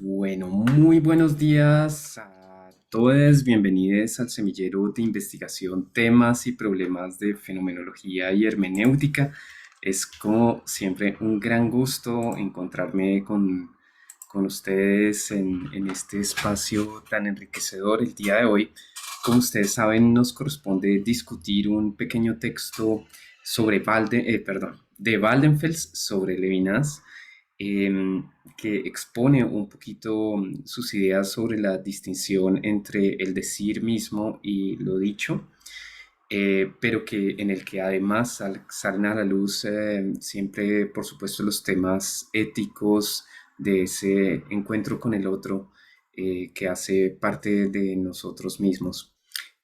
Bueno, muy buenos días a todos. Bienvenidos al semillero de investigación, temas y problemas de fenomenología y hermenéutica. Es como siempre un gran gusto encontrarme con ustedes en este espacio tan enriquecedor el día de hoy. Como ustedes saben, nos corresponde discutir un pequeño texto de Waldenfels sobre Levinas, em, que expone un poquito sus ideas sobre la distinción entre el decir mismo y lo dicho, pero que en el que además salen a la luz siempre, por supuesto, los temas éticos de ese encuentro con el otro, que hace parte de nosotros mismos.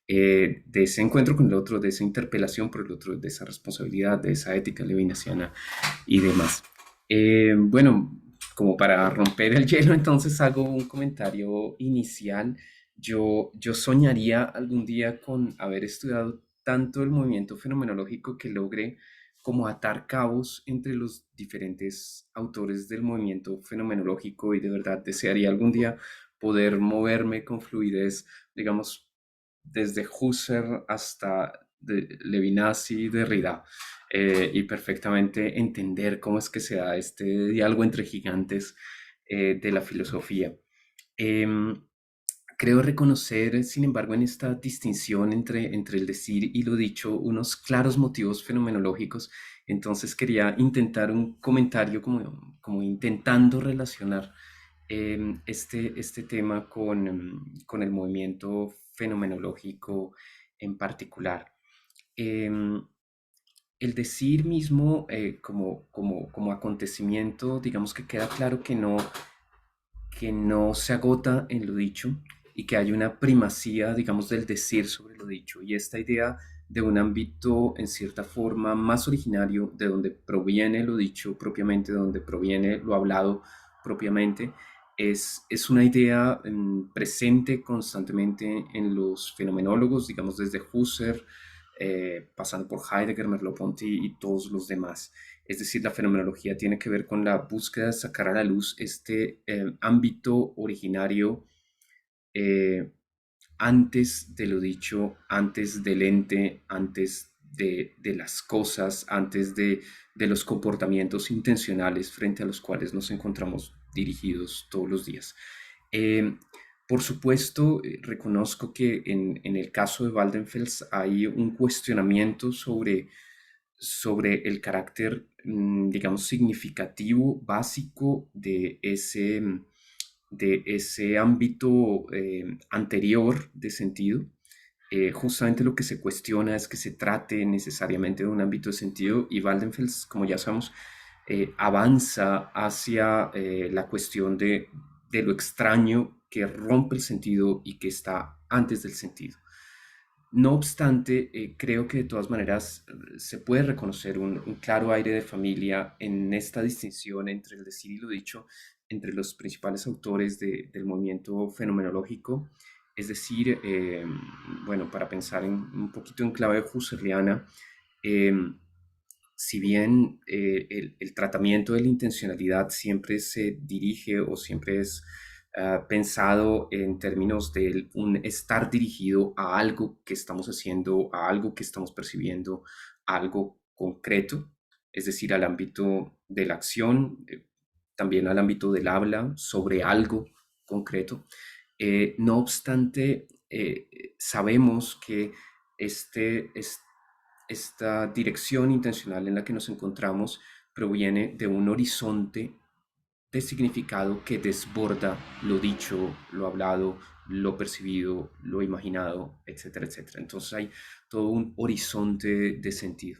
De ese encuentro con el otro, de esa interpelación por el otro, de esa responsabilidad, de esa ética levinasiana y demás. Bueno, como para romper el hielo, entonces hago un comentario inicial. Yo soñaría algún día con haber estudiado tanto el movimiento fenomenológico que logre como atar cabos entre los diferentes autores del movimiento fenomenológico, y de verdad desearía algún día poder moverme con fluidez, digamos, desde Husserl hasta Levinas y Derrida, y perfectamente entender cómo es que se da este diálogo entre gigantes de la filosofía. Em, Creo reconocer, sin embargo, en esta distinción entre el decir y lo dicho, unos claros motivos fenomenológicos. Entonces quería intentar un comentario como intentando relacionar este tema con el movimiento fenomenológico en particular. Em, el decir mismo, como acontecimiento, digamos que queda claro que no se agota en lo dicho y que hay una primacía, digamos, del decir sobre lo dicho. Y esta idea de un ámbito, en cierta forma, más originario, de donde proviene lo dicho propiamente, de donde proviene lo hablado propiamente, es una idea presente constantemente en los fenomenólogos, digamos, desde Husserl, pasando por Heidegger, Merleau-Ponty y todos los demás. Es decir, la fenomenología tiene que ver con la búsqueda de sacar a la luz este ámbito originario, eh, antes de lo dicho, antes del ente, antes de las cosas, antes de los comportamientos intencionales frente a los cuales nos encontramos dirigidos todos los días. Eh, por supuesto, reconozco que en el caso de Waldenfels hay un cuestionamiento sobre el carácter, digamos, significativo, básico de ese ámbito anterior de sentido. Justamente lo que se cuestiona es que se trate necesariamente de un ámbito de sentido, y Waldenfels, como ya sabemos, avanza hacia la cuestión de lo extraño que rompe el sentido y que está antes del sentido. No obstante, creo que de todas maneras se puede reconocer un claro aire de familia en esta distinción entre el decir y lo dicho, entre los principales autores del movimiento fenomenológico. Es decir, bueno, para pensar un poquito en clave husserliana, eh, si bien el tratamiento de la intencionalidad siempre se dirige o siempre es pensado en términos de un estar dirigido a algo que estamos haciendo, a algo que estamos percibiendo, a algo concreto, es decir, al ámbito de la acción, también al ámbito del habla sobre algo concreto. No obstante, sabemos que este, es- esta dirección intencional en la que nos encontramos proviene de un horizonte de significado que desborda lo dicho, lo hablado, lo percibido, lo imaginado, etcétera, etcétera. Entonces hay todo un horizonte de sentido.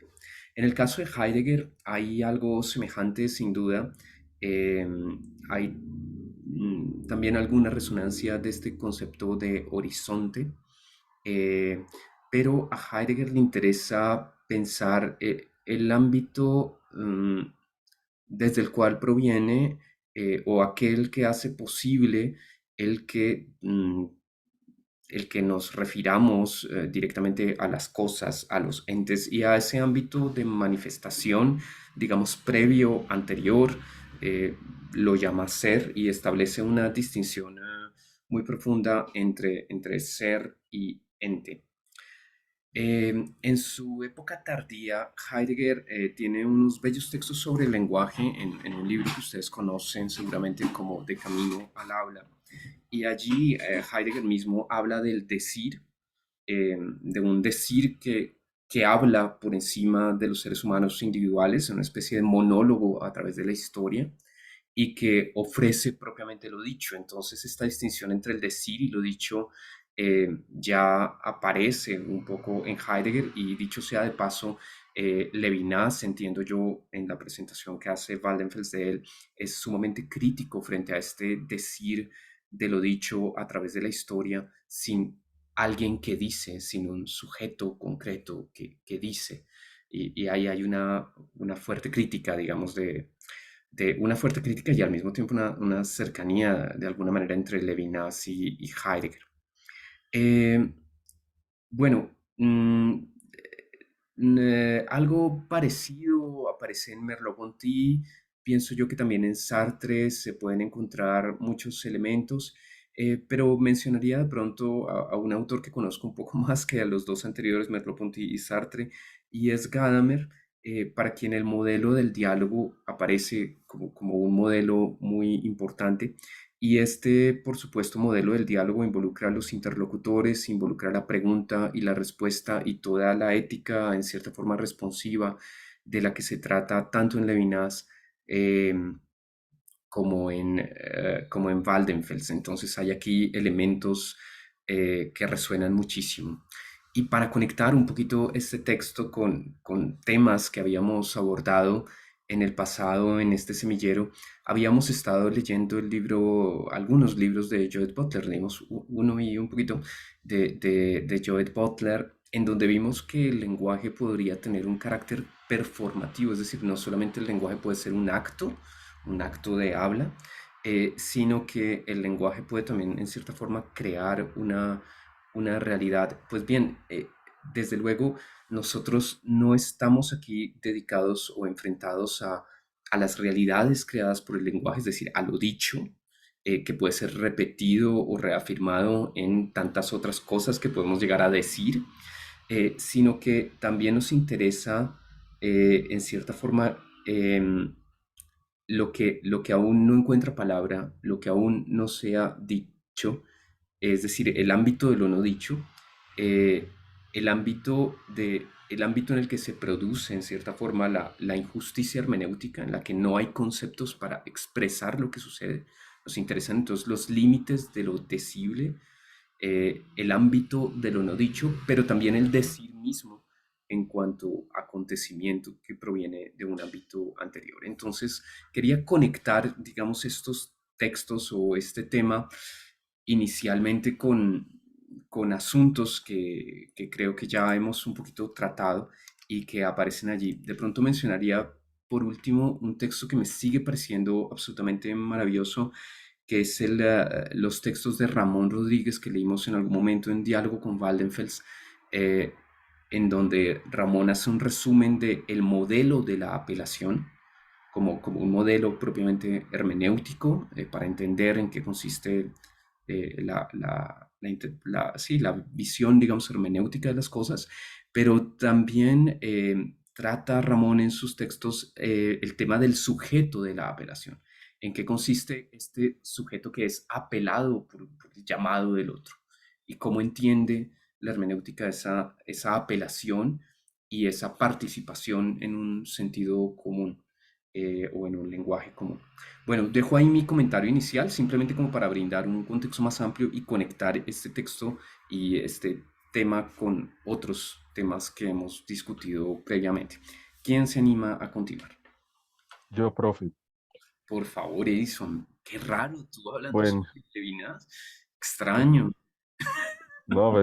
En el caso de Heidegger hay algo semejante, sin duda. Eh, Hay también alguna resonancia de este concepto de horizonte, eh, pero a Heidegger le interesa pensar el ámbito desde el cual proviene, o aquel que hace posible el que, mm, el que nos refiramos directamente a las cosas, a los entes y a ese ámbito de manifestación, digamos, previo, anterior, lo llama ser y establece una distinción muy profunda entre ser y ente. En su época tardía, Heidegger tiene unos bellos textos sobre el lenguaje en un libro que ustedes conocen seguramente como De Camino al Habla. Y allí Heidegger mismo habla del decir, de un decir que habla por encima de los seres humanos individuales, una especie de monólogo a través de la historia y que ofrece propiamente lo dicho. Entonces esta distinción entre el decir y lo dicho ya aparece un poco en Heidegger y dicho sea de paso, Levinas, entiendo yo en la presentación que hace Waldenfels de él, es sumamente crítico frente a este decir de lo dicho a través de la historia sin alguien que dice, sin un sujeto concreto que dice. Y ahí hay una fuerte crítica, digamos, de una fuerte crítica y al mismo tiempo una cercanía de alguna manera entre Levinas y Heidegger. Eh, bueno, algo parecido aparece en Merleau-Ponty. Pienso yo que también en Sartre se pueden encontrar muchos elementos, pero mencionaría de pronto a un autor que conozco un poco más que a los dos anteriores, Merleau-Ponty y Sartre, y es Gadamer, para quien el modelo del diálogo aparece como un modelo muy importante. Y este, por supuesto, modelo del diálogo involucra a los interlocutores, involucra la pregunta y la respuesta y toda la ética, en cierta forma responsiva, de la que se trata tanto en Levinas eh, como en Waldenfels. Entonces hay aquí elementos que resuenan muchísimo. Y para conectar un poquito este texto con temas que habíamos abordado en el pasado en este semillero, habíamos estado leyendo el libro, algunos libros de Judith Butler, leímos uno y un poquito de Judith Butler, en donde vimos que el lenguaje podría tener un carácter performativo, es decir, no solamente el lenguaje puede ser un acto de habla, sino que el lenguaje puede también en cierta forma crear una realidad. Pues bien, desde luego nosotros no estamos aquí dedicados o enfrentados a las realidades creadas por el lenguaje, es decir, a lo dicho, que puede ser repetido o reafirmado en tantas otras cosas que podemos llegar a decir, sino que también nos interesa, en cierta forma, lo que aún no encuentra palabra, lo que aún no se ha dicho, es decir, el ámbito de lo no dicho, eh, el ámbito en el que se produce en cierta forma la injusticia hermenéutica, en la que no hay conceptos para expresar lo que sucede. Nos interesan entonces los límites de lo decible, el ámbito de lo no dicho, pero también el decir mismo en cuanto a acontecimiento que proviene de un ámbito anterior. Entonces, quería conectar, digamos, estos textos o este tema inicialmente con asuntos que creo que ya hemos un poquito tratado y que aparecen allí. De pronto mencionaría, por último, un texto que me sigue pareciendo absolutamente maravilloso, que es los textos de Ramón Rodríguez que leímos en algún momento en diálogo con Waldenfels, eh, en donde Ramón hace un resumen de el modelo de la apelación como un modelo propiamente hermenéutico para entender en qué consiste sí, la visión, digamos, hermenéutica de las cosas, pero también trata Ramón en sus textos el tema del sujeto de la apelación, en qué consiste este sujeto que es apelado por el llamado del otro y cómo entiende la hermenéutica esa apelación y esa participación en un sentido común o en un lenguaje común. Bueno, dejo ahí mi comentario inicial, simplemente como para brindar un contexto más amplio y conectar este texto y este tema con otros temas que hemos discutido previamente. ¿Quién se anima a continuar? Yo, profe. Por favor, Edison. Qué raro, tú hablando Bueno, sobre Levinas. Extraño. no,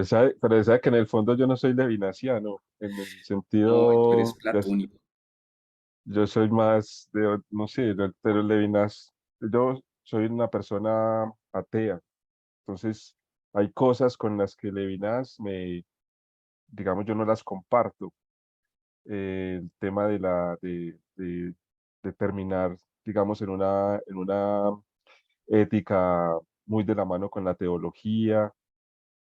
pero sabe que en el fondo yo no soy levinasiano, en el No, tú eres sentido, platónico. yo soy más de, no sé, pero Levinas, yo soy una persona atea, entonces hay cosas con las que Levinas digamos, yo no las comparto. El tema de determinar digamos, en una ética muy de la mano con la teología.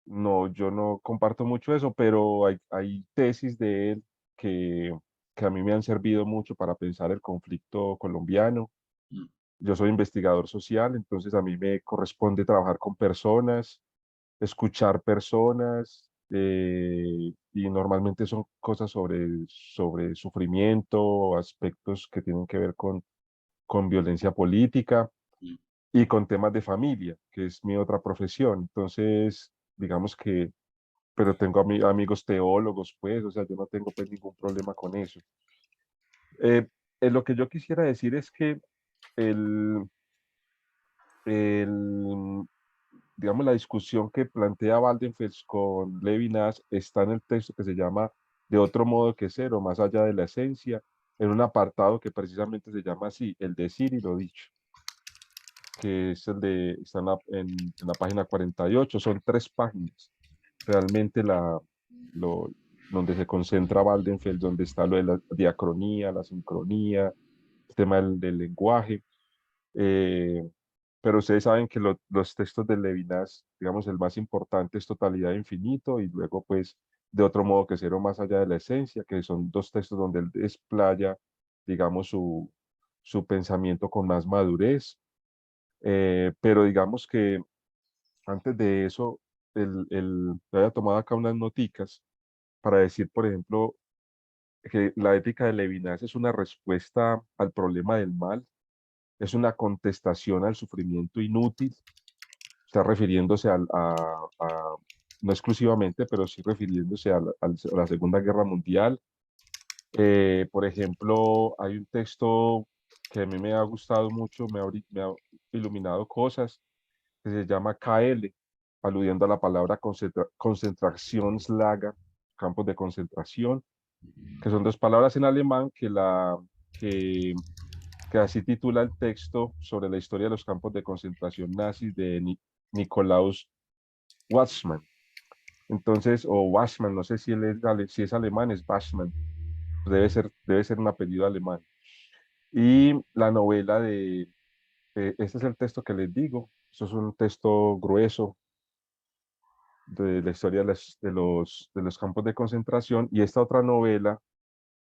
No, yo no comparto mucho eso, pero hay tesis de él que, que a mí me han servido mucho para pensar el conflicto colombiano. mm, Yo soy investigador social, entonces a mí me corresponde trabajar con personas, escuchar personas, y normalmente son cosas sobre sufrimiento, aspectos que tienen que ver con violencia política mm. y con temas de familia, que es mi otra profesión. Entonces, digamos que, pero tengo amigos teólogos, pues, o sea, yo no tengo pues ningún problema con eso. Eh, lo que yo quisiera decir es que el, el, digamos, la discusión que plantea Waldenfels con Levinas está en el texto que se llama De otro modo que cero, más allá de la esencia, en un apartado que precisamente se llama así, el decir y lo dicho, que es está en la página 48. Son 3 páginas, realmente lo, donde se concentra Waldenfels, donde está lo de la diacronía, la sincronía, el tema del lenguaje. eh, pero ustedes saben que los textos de Levinas, digamos, el más importante es Totalidad e Infinito, y luego, pues, de otro modo que cero, más allá de la esencia, que son 2 textos donde él desplaya, digamos, su pensamiento con más madurez. Pero digamos que antes de eso, yo había tomado acá unas noticas para decir, por ejemplo, que la ética de Levinas es una respuesta al problema del mal, es una contestación al sufrimiento inútil. Está refiriéndose no exclusivamente, pero sí refiriéndose a la Segunda Guerra Mundial. Por ejemplo, hay un texto que a mí me ha gustado mucho, me ha iluminado cosas, que se llama KL, aludiendo a la palabra Konzentrationslager, campos de concentración, que son 2 palabras en alemán que, que así titula el texto sobre la historia de los campos de concentración nazis de Nikolaus Wassmann. Entonces, o Wassmann, no sé si es alemán, es Wassmann, debe ser un apellido alemán. Y la novela este es el texto que les digo, eso es un texto grueso de la historia de los campos de concentración, y esta otra novela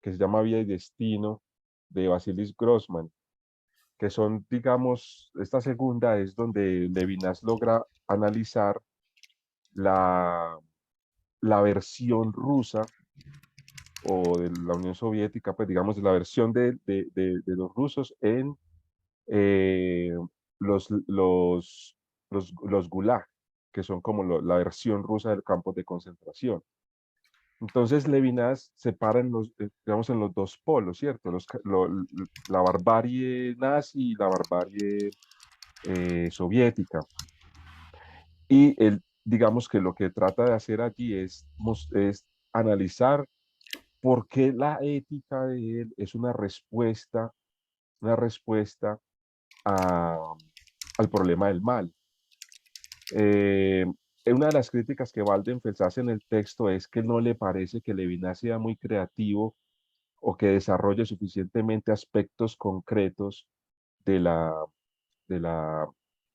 que se llama Vida y Destino, de Vasilis Grossman, que son, digamos, esta segunda es donde Levinas logra analizar la, la versión rusa o de la Unión Soviética, pues digamos, la versión de los rusos en eh, los, los, los gulag, que son como la versión rusa del campo de concentración. Entonces Levinas separa digamos, en los 2 polos, ¿cierto? La barbarie nazi y la barbarie soviética. Y él, digamos que lo que trata de hacer allí es analizar por qué la ética de él es una respuesta a- al problema del mal. Eh, una de las críticas que Waldenfels hace en el texto es que no le parece que Levinas sea muy creativo o que desarrolle suficientemente aspectos concretos de la, de la,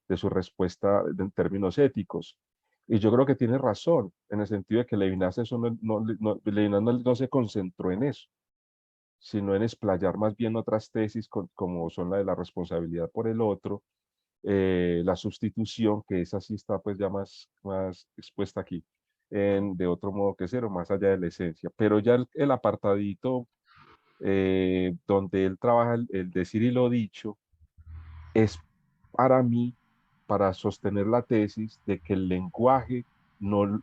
de su respuesta en términos éticos. Y yo creo que tiene razón, en el sentido de que Levinas, Levinas no se concentró en eso, sino en explayar más bien otras tesis como son la de la responsabilidad por el otro, la sustitución, que esa sí está pues ya más expuesta aquí, de otro modo que cero, más allá de la esencia. Pero ya el apartadito donde él trabaja el decir y lo dicho, es para mí, para sostener la tesis de que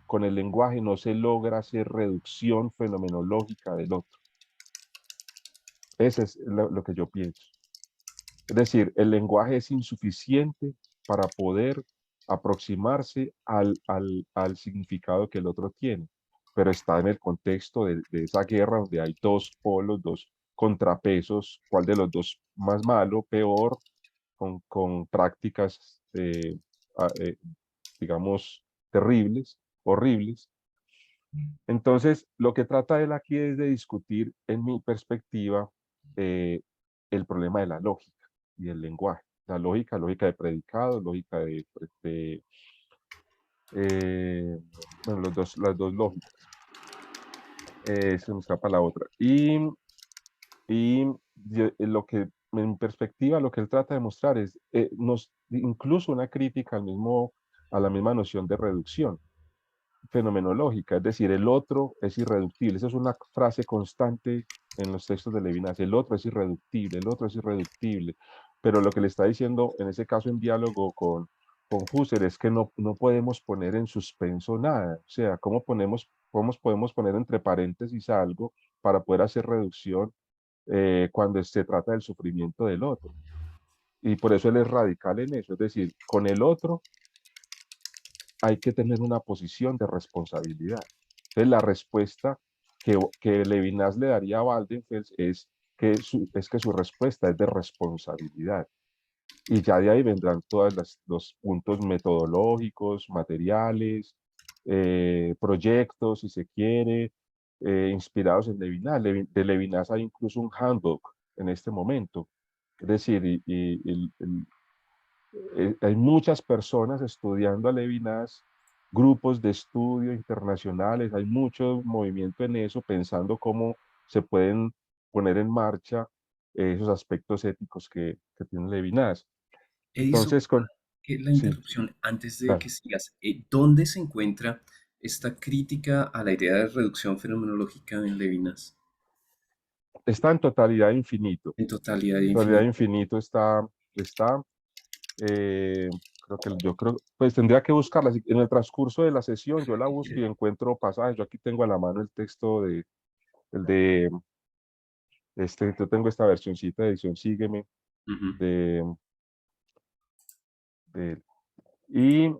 con el lenguaje no se logra hacer reducción fenomenológica del otro. Ese es lo que yo pienso. Es decir, el lenguaje es insuficiente para poder aproximarse al significado que el otro tiene, pero está en el contexto de esa guerra donde hay 2 polos, 2 contrapesos, cuál de los dos más malo, peor, con prácticas, a- eh, digamos, terribles, horribles. Entonces, lo que trata él aquí es de discutir, en mi perspectiva, eh, el problema de la lógica. y el lenguaje. La lógica, lógica de predicado, lógica bueno, las dos lógicas. Se me escapa la otra. Lo que, en perspectiva, lo que él trata de mostrar es incluso una crítica a la misma noción de reducción fenomenológica, es decir, el otro es irreductible. Esa es una frase constante en los textos de Levinas: el otro es irreductible, el otro es irreductible. Pero lo que le está diciendo, en ese caso en diálogo con Husserl, es que no podemos poner en suspenso nada. O sea, cómo podemos poner entre paréntesis algo para poder hacer reducción cuando se trata del sufrimiento del otro? Y por eso él es radical en eso, es decir, con el otro hay que tener una posición de responsabilidad. Entonces, la respuesta que Levinas le daría a Waldenfels es que su respuesta es de responsabilidad. Y ya de ahí vendrán todos los puntos metodológicos, materiales, proyectos, si se quiere, inspirados en Levinas. De Levinas hay incluso un handbook en este momento. Es decir, hay muchas personas estudiando a Levinas, grupos de estudio internacionales, hay mucho movimiento en eso, pensando cómo se pueden poner en marcha esos aspectos éticos que tiene Levinas. Edison, Entonces, la sí, interrupción antes de claro. que sigas. ¿Dónde se encuentra esta crítica a la idea de reducción fenomenológica en Levinas? Está en totalidad infinito. En totalidad e Totalidad infinito. infinito está yo creo, pues tendría que buscarla. En el transcurso de la sesión yo la busco y encuentro pasajes. Yo aquí tengo a la mano el texto el de, yo tengo esta versioncita de edición Sígueme, Ujú. de, de- y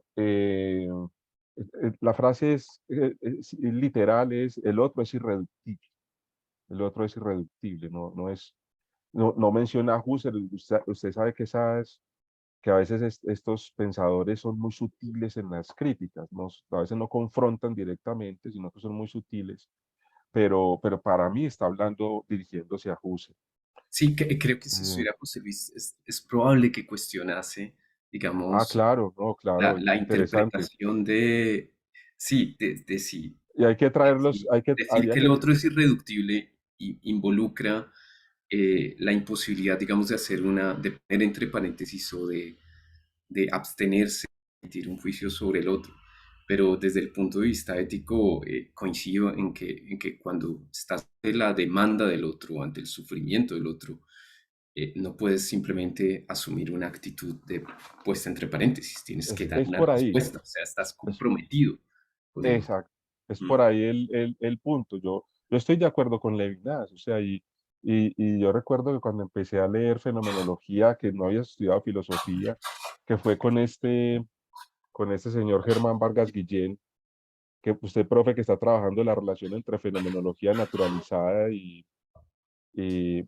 la frase es literal, es: el otro es irreductible, el otro es irreductible, no menciona a Husserl. Usted sabe que a veces estos pensadores son muy sutiles en las críticas, a veces no confrontan directamente, sino que son muy sutiles, pero para mí está hablando dirigiéndose a Husserl. Sí, creo que si Eh, estuviera José Luis, es probable que cuestionase, digamos, claro, no, claro, la interesante. interpretación de, sí, de si Y hay que traerlos, decir, decir habría que el que, otro es irreductible involucra la imposibilidad, digamos, de hacer de poner entre paréntesis o de abstenerse de emitir un juicio sobre el otro. Pero desde el punto de vista ético, coincido en que cuando estás ante la demanda del otro, ante el sufrimiento del otro, no puedes simplemente asumir una actitud de puesta entre paréntesis, tienes que dar es una por ahí, respuesta, o sea, estás es, comprometido con el otro. exacto, es por Mm. ahí el punto. Yo estoy de acuerdo con Levinas, o sea, y yo recuerdo que cuando empecé a leer fenomenología, que no había estudiado filosofía, que fue con este señor Germán Vargas Guillén, que usted, profe, que está trabajando la relación entre fenomenología naturalizada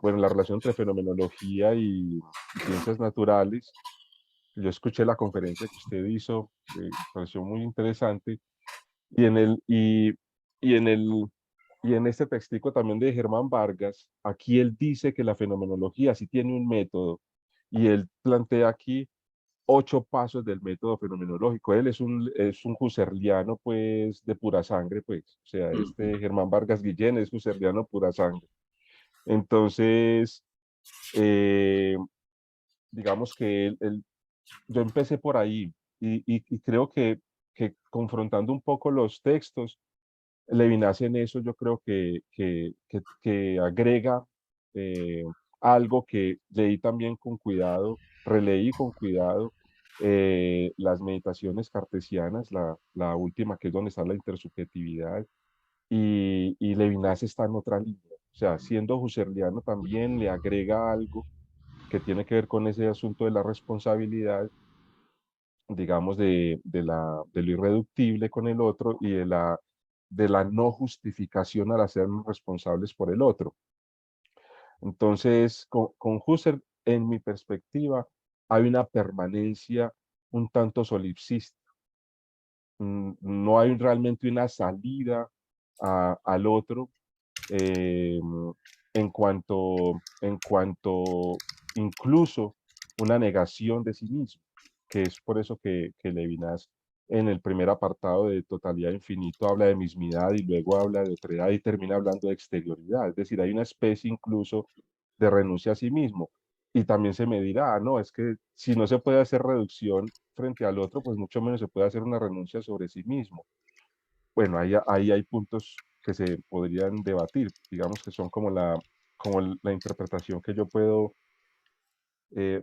bueno, la relación entre fenomenología y ciencias naturales. Yo escuché la conferencia que usted hizo, me pareció muy interesante, y en el, y en el, y en este textico también de Germán Vargas, aquí él dice que la fenomenología sí tiene un método, y él plantea aquí 8 pasos del método fenomenológico. Él es un husserliano, pues, de pura sangre, pues. O sea, Ujú. este Germán Vargas Guillén es husserliano pura sangre. Entonces, eh, digamos que yo empecé por ahí y creo que confrontando un poco los textos, Levinas en eso yo creo que agrega eh, algo que leí también con cuidado, releí con cuidado, las meditaciones cartesianas, la última, que es donde está la intersubjetividad, y Levinas está en otra línea. O sea, siendo husserliano también le agrega algo que tiene que ver con ese asunto de la responsabilidad, digamos, de lo irreductible con el otro y de la no justificación al hacernos responsables por el otro. Entonces, con Husserl, en mi perspectiva, hay una permanencia un tanto solipsista. No hay realmente una salida al otro, eh, en cuanto incluso una negación de sí mismo, que es por eso que Levinas en el primer apartado de totalidad infinito habla de mismidad y luego habla de otredad y termina hablando de exterioridad. Es decir, hay una especie incluso de renuncia a sí mismo. Y también se me dirá, no, es que si no se puede hacer reducción frente al otro, pues mucho menos se puede hacer una renuncia sobre sí mismo. Bueno, ahí hay puntos que se podrían debatir, digamos que son como la interpretación que yo puedo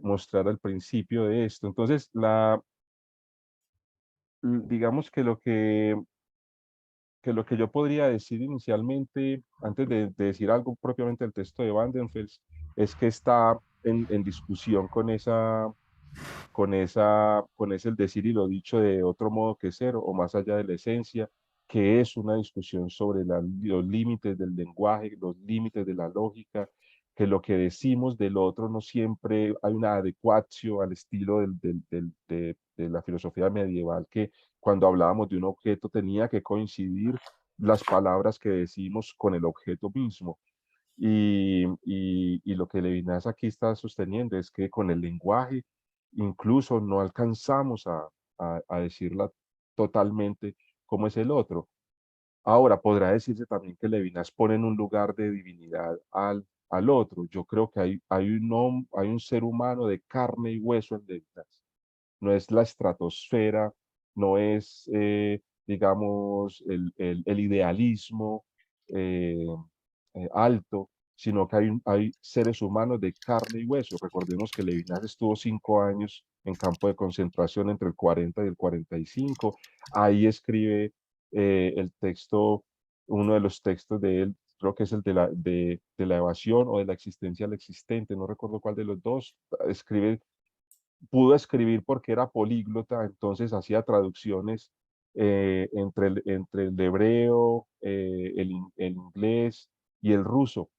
mostrar al principio de esto. Entonces, digamos que lo que yo podría decir inicialmente, antes de decir algo propiamente del texto de Bandenfels, es que está en discusión con ese el decir y lo dicho de otro modo que ser, o más allá de la esencia, que es una discusión sobre los límites del lenguaje, los límites de la lógica, que lo que decimos del otro no siempre hay una adecuación al estilo de la filosofía medieval, que cuando hablábamos de un objeto tenía que coincidir las palabras que decimos con el objeto mismo. Y lo que Levinas aquí está sosteniendo es que con el lenguaje incluso no alcanzamos a decirla totalmente como es el otro. Ahora, podrá decirse también que Levinas pone en un lugar de divinidad al otro. Yo creo que hay un ser humano de carne y hueso en Levinas. No es la estratosfera, no es, digamos, el idealismo eh, alto, sino que hay seres humanos de carne y hueso. Recordemos que Levinas estuvo 5 años en campo de concentración entre el 40 y el 45. Ahí escribe el texto, uno de los textos de él, creo que es el de la evasión o de la existencia al existente, no recuerdo cuál de los dos, escribe pudo escribir porque era políglota, entonces hacía traducciones entre el hebreo, el inglés y el ruso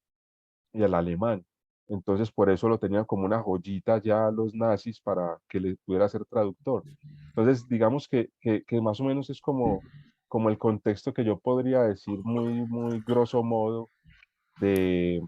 y el alemán. Entonces por eso lo tenían como una joyita ya los nazis para que le pudiera ser traductor. Entonces digamos que más o menos es como el contexto que yo podría decir muy grosso modo de,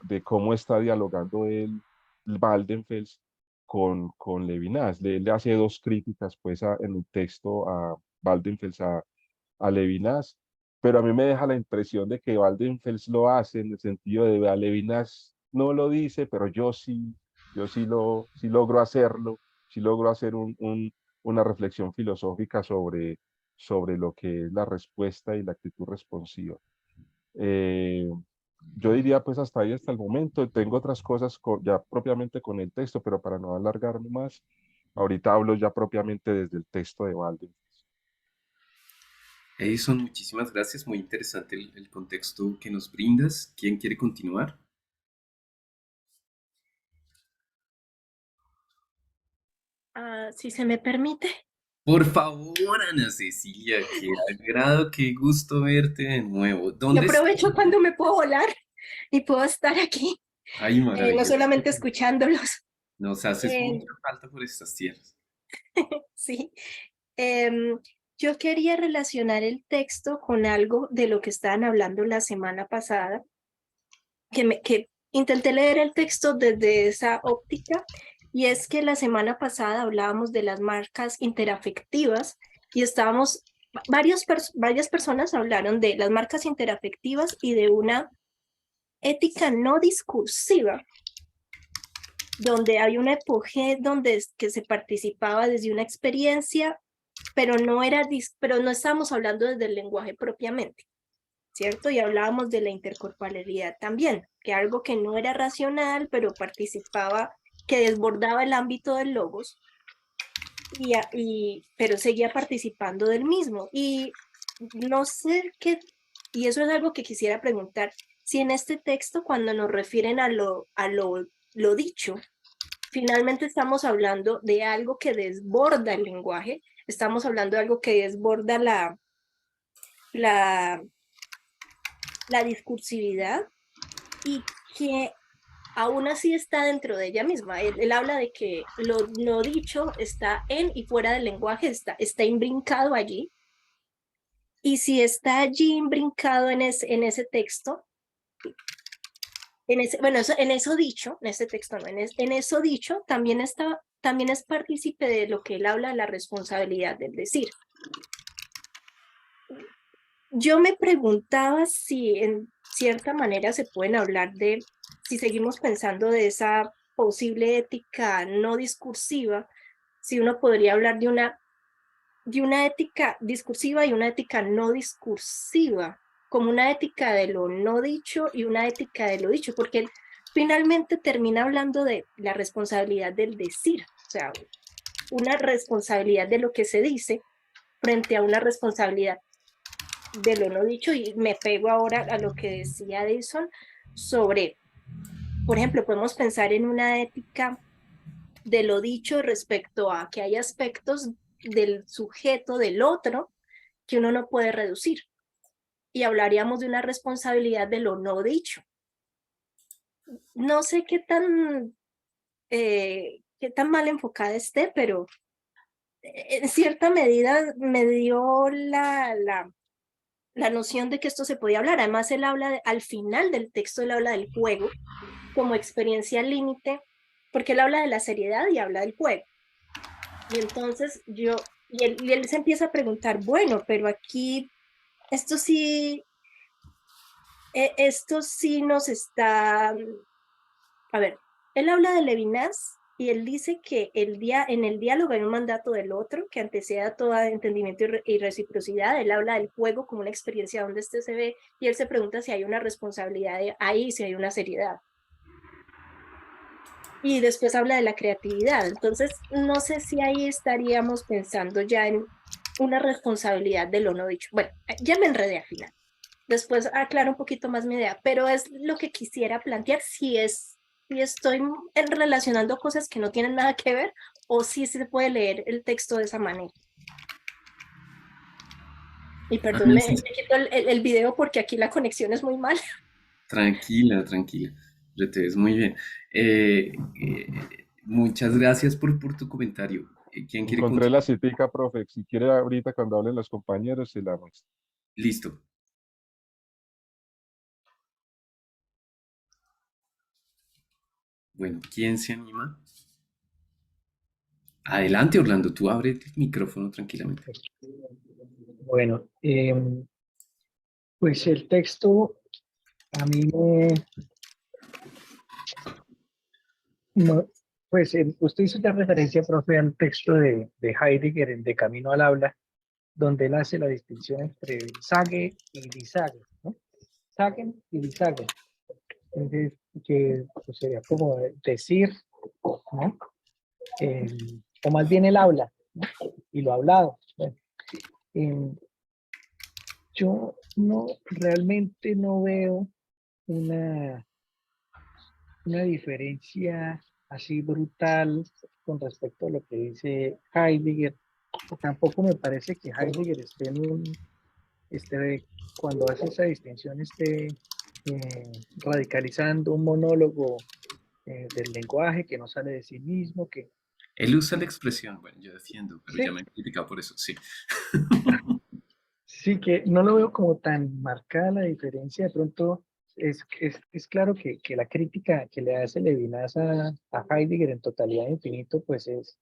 de cómo está dialogando él, Waldenfels, con Levinas. Le hace dos críticas pues, en el texto a Waldenfels, a Levinas, pero a mí me deja la impresión de que Waldenfels lo hace en el sentido de a Levinas no lo dice, pero yo sí logro hacerlo, sí logro hacer una reflexión filosófica sobre lo que es la respuesta y la actitud responsiva. Eh, yo diría pues hasta ahí hasta el momento. Tengo otras cosas ya propiamente con el texto, pero para no alargarme más, ahorita hablo ya propiamente desde el texto de Walden. Edison, muchísimas gracias, muy interesante el contexto que nos brindas. ¿Quién quiere continuar? Si se me permite. Por favor, Ana Cecilia, qué agrado, qué gusto verte de nuevo. Yo ¿Dónde estás? aprovecho cuando me puedo volar y puedo estar aquí, Ay, no maravilloso. solamente escuchándolos. Nos haces Eh, mucha falta por estas tierras. sí. Em, yo quería relacionar el texto con algo de lo que estaban hablando la semana pasada, que intenté leer el texto desde esa óptica, y es que la semana pasada hablábamos de las marcas interafectivas y estábamos, varias personas hablaron de las marcas interafectivas y de una ética no discursiva, donde hay una epoge donde que se participaba desde una experiencia, pero pero no estábamos hablando desde el lenguaje propiamente, ¿cierto? Y hablábamos de la intercorporalidad también, que algo que no era racional, pero participaba, que desbordaba el ámbito del logos, pero seguía participando del mismo. Y no sé qué, y eso es algo que quisiera preguntar, si en este texto, cuando nos refieren lo dicho, finalmente estamos hablando de algo que desborda el lenguaje, estamos hablando de algo que desborda la, la discursividad y que aún así está dentro de ella misma. Él habla de que lo no dicho está en y fuera del lenguaje, está imbrincado allí. Y si está allí imbrincado en ese texto, Bueno, en eso dicho, en este texto no, en eso dicho, también es partícipe de lo que él habla de la responsabilidad del decir. Yo me preguntaba si en cierta manera se pueden hablar de, si seguimos pensando de esa posible ética no discursiva, si uno podría hablar de una ética discursiva y una ética no discursiva, como una ética de lo no dicho y una ética de lo dicho, porque finalmente termina hablando de la responsabilidad del decir, o sea, una responsabilidad de lo que se dice frente a una responsabilidad de lo no dicho, y me pego ahora a lo que decía Edison sobre, por ejemplo, podemos pensar en una ética de lo dicho respecto a que hay aspectos del sujeto, del otro, que uno no puede reducir. Y hablaríamos de una responsabilidad de lo no dicho. No sé qué tan mal enfocada esté, pero en cierta medida me dio la noción de que esto se podía hablar. Además, él habla, al final del texto, él habla del juego como experiencia límite, porque él habla de la seriedad y habla del juego. Y entonces y él se empieza a preguntar, bueno, pero aquí, esto sí, esto sí nos está, a ver, él habla de Levinas y él dice que en el diálogo hay un mandato del otro que anteceda todo entendimiento y reciprocidad. Él habla del juego como una experiencia donde este se ve y él se pregunta si hay una responsabilidad ahí, si hay una seriedad. Y después habla de la creatividad. Entonces, no sé si ahí estaríamos pensando ya en una responsabilidad de lo no dicho. Bueno, ya me enredé al final. Después aclaro un poquito más mi idea, pero es lo que quisiera plantear si estoy relacionando cosas que no tienen nada que ver o si se puede leer el texto de esa manera. Y perdón, Ana, me quito el video porque aquí la conexión es muy mala. tranquila, tranquila. Ya te ves muy bien. Muchas gracias por tu comentario. ¿Quién quiere Encontré la continuar? citica, profe. Si quiere ahorita cuando hablen los compañeros, se la muestro. Listo. Bueno, ¿quién se anima? Adelante, Orlando, tú abre el micrófono tranquilamente. Bueno, pues el texto a mí no, pues usted hizo ya referencia, profe, al texto de Heidegger en De Camino al Habla, donde él hace la distinción entre sage y disage, ¿no? Sagen y disagen. Entonces, que pues, sería como decir, ¿no? O más bien el habla, ¿no? Y lo hablado. Bueno, em, yo realmente no veo una diferencia así brutal con respecto a lo que dice Heidegger. Tampoco me parece que Heidegger cuando hace esa distinción, esté radicalizando un monólogo del lenguaje que no sale de sí mismo, que Él usa la expresión, bueno, yo defiendo, pero ya sí, me han criticado por eso, sí. sí que no lo veo como tan marcada la diferencia. De pronto es claro que la crítica que le hace Levinas a Heidegger en Totalidad e Infinito, pues es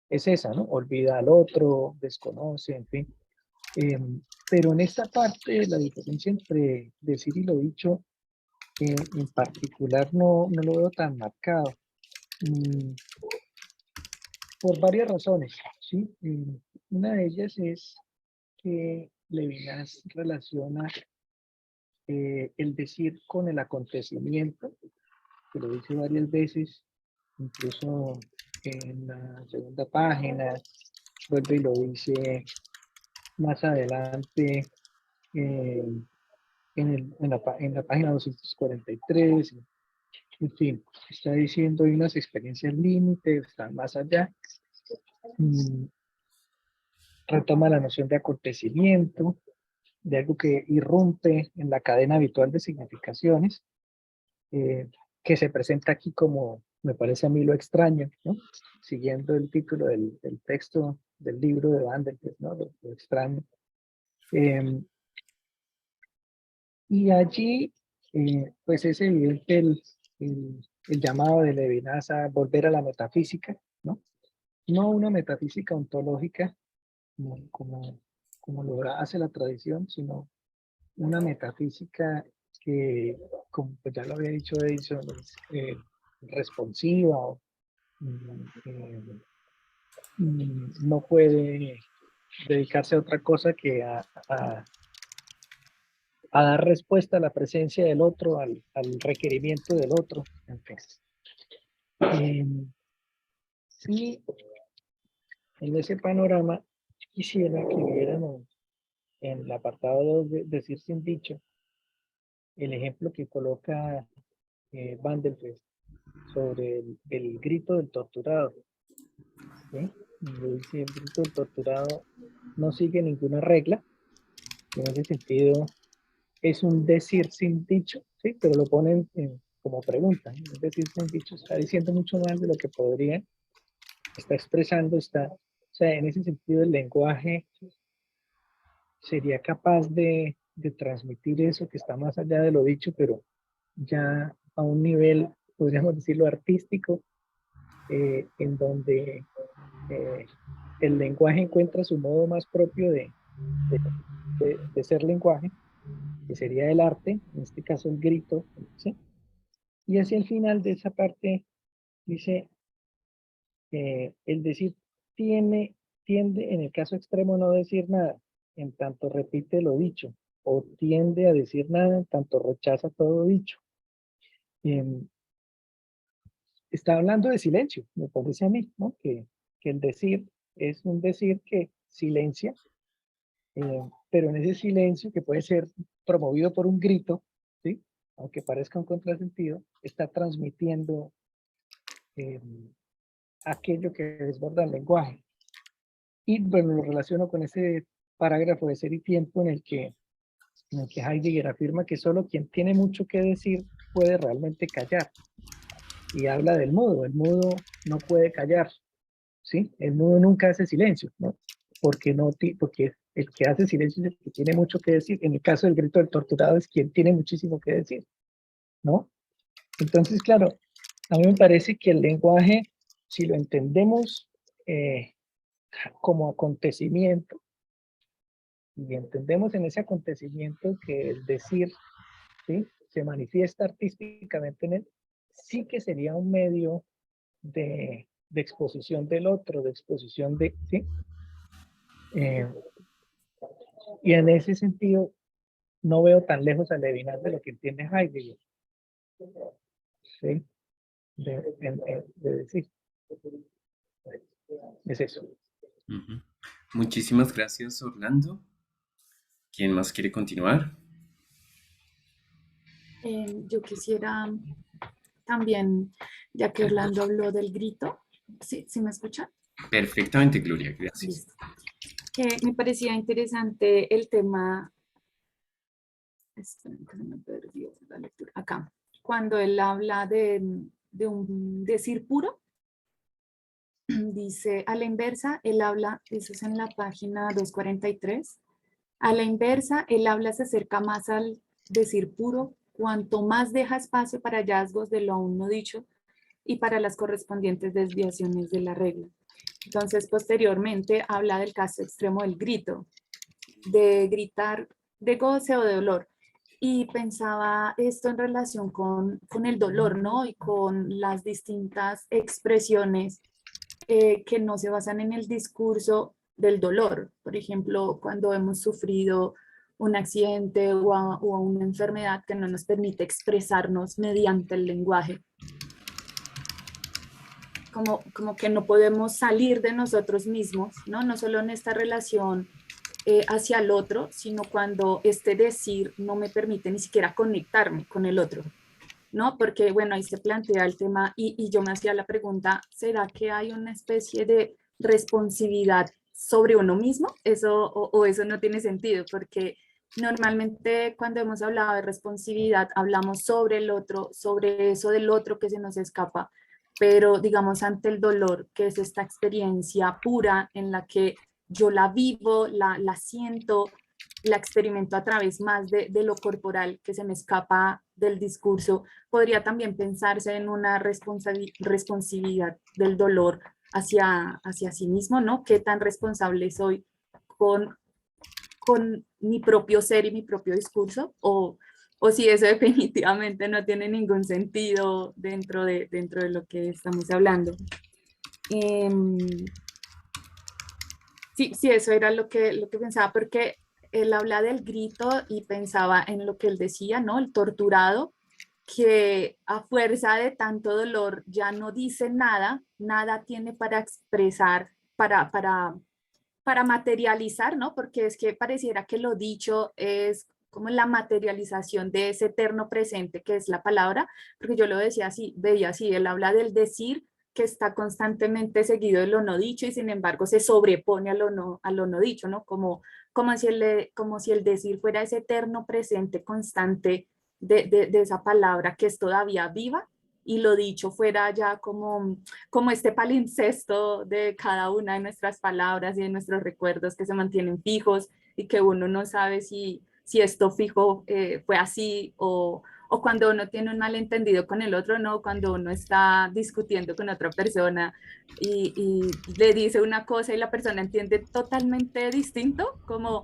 esa, ¿no? Olvida al otro, desconoce, en fin. Pero en esta parte, la diferencia entre decir y lo dicho, en particular, no lo veo tan marcado, mm, por varias razones, ¿sí? Una de ellas es que Levinas relaciona el decir con el acontecimiento, que lo dice varias veces, incluso en la segunda página, vuelve y lo dice más adelante eh, en la página 243, en fin, está diciendo hay unas experiencias límites, están más allá, mm, retoma la noción de acontecimiento, de algo que irrumpe en la cadena habitual de significaciones, eh, que se presenta aquí como, me parece a mí, lo extraño, ¿no? Siguiendo el título del texto del libro de Van der Kest, ¿no? Lo extraño. Y allí pues es evidente el llamado de Levinas a volver a la metafísica, ¿no? No una metafísica ontológica como lo hace la tradición, sino una metafísica que, como pues ya lo había dicho Edison, es responsiva, no puede dedicarse a otra cosa que a dar respuesta a la presencia del otro, al requerimiento del otro, en fin. Sí, en ese panorama quisiera que viéramos en el apartado 2 de Decir sin dicho, el ejemplo que coloca Van der Vest sobre el grito del torturado. ¿Sí? Donde dice, el grito del torturado no sigue ninguna regla, en ese sentido es un decir sin dicho, ¿sí? Pero lo ponen como pregunta, ¿no? Es decir sin dicho, está diciendo mucho más de lo que podría, está expresando, o sea, en ese sentido el lenguaje sería capaz de transmitir eso que está más allá de lo dicho, pero ya a un nivel, podríamos decirlo, artístico, en donde el lenguaje encuentra su modo más propio de ser lenguaje, que sería el arte, en este caso el grito, ¿sí? Y hacia el final de esa parte dice, el decir tiende, en el caso extremo, no decir nada, en tanto repite lo dicho, o tiende a decir nada, en tanto rechaza todo dicho. Está hablando de silencio, me parece a mí, ¿no? Que el decir es un decir que silencia, pero en ese silencio que puede ser promovido por un grito, ¿sí? Aunque parezca un contrasentido, está transmitiendo aquello que desborda el lenguaje. Y bueno, lo relaciono con ese parágrafo de Ser y Tiempo en el que Heidegger afirma que solo quien tiene mucho que decir puede realmente callar. Y habla del mudo, el mudo no puede callar, ¿sí? El mudo nunca hace silencio, ¿no? Porque el que hace silencio es el que tiene mucho que decir. En el caso del grito del torturado es quien tiene muchísimo que decir, ¿no? Entonces, claro, a mí me parece que el lenguaje, si lo entendemos como acontecimiento, y entendemos en ese acontecimiento que el decir, ¿sí? Se manifiesta artísticamente en él, sí que sería un medio de exposición del otro, de exposición de, ¿sí? Y en ese sentido, no veo tan lejos a Levinas de lo que entiende Heidegger, ¿sí? De decir, es eso. Ujú. Muchísimas gracias, Orlando. ¿Quién más quiere continuar? Yo quisiera también, ya que Orlando habló del grito, ¿sí, sí me escuchan? Perfectamente, Gloria, gracias. Listo. Que me parecía interesante el tema, esperen que se me perdió la lectura, acá, cuando él habla de un decir puro, dice, a la inversa, él habla, eso es en la página 243, a la inversa, el habla se acerca más al decir puro, cuanto más deja espacio para hallazgos de lo aún no dicho y para las correspondientes desviaciones de la regla. Entonces, posteriormente, habla del caso extremo del grito, de gritar de goce o de dolor. Y pensaba esto en relación con el dolor, ¿no? Y con las distintas expresiones que no se basan en el discurso del dolor. Por ejemplo, cuando hemos sufrido un accidente o una enfermedad que no nos permite expresarnos mediante el lenguaje. Como que no podemos salir de nosotros mismos, ¿no? No solo en esta relación hacia el otro, sino cuando este decir no me permite ni siquiera conectarme con el otro, ¿no? Porque, bueno, ahí se plantea el tema y yo me hacía la pregunta, ¿será que hay una especie de responsividad sobre uno mismo? Eso, o eso no tiene sentido, porque normalmente cuando hemos hablado de responsividad, hablamos sobre el otro, sobre eso del otro que se nos escapa, pero digamos ante el dolor, que es esta experiencia pura en la que yo la vivo, la siento, la experimento a través más de lo corporal que se me escapa del discurso, podría también pensarse en una responsabilidad del dolor hacia sí mismo, ¿no? ¿Qué tan responsable soy con, con mi propio ser y mi propio discurso? O si eso definitivamente no tiene ningún sentido dentro de lo que estamos hablando. Sí, sí, eso era lo que pensaba, porque él habla del grito y pensaba en lo que él decía, ¿no? El torturado, que a fuerza de tanto dolor ya no dice nada, nada tiene para expresar, para materializar, ¿no? Porque es que pareciera que lo dicho es como la materialización de ese eterno presente que es la palabra, porque yo lo decía así, veía así, él habla del decir que está constantemente seguido de lo no dicho y sin embargo se sobrepone a lo no dicho, ¿no? Como si el decir fuera ese eterno presente constante de esa palabra que es todavía viva y lo dicho fuera ya como este palimpsesto de cada una de nuestras palabras y de nuestros recuerdos que se mantienen fijos y que uno no sabe si esto fijo fue así o cuando uno tiene un malentendido con el otro, no, cuando uno está discutiendo con otra persona y le dice una cosa y la persona entiende totalmente distinto, como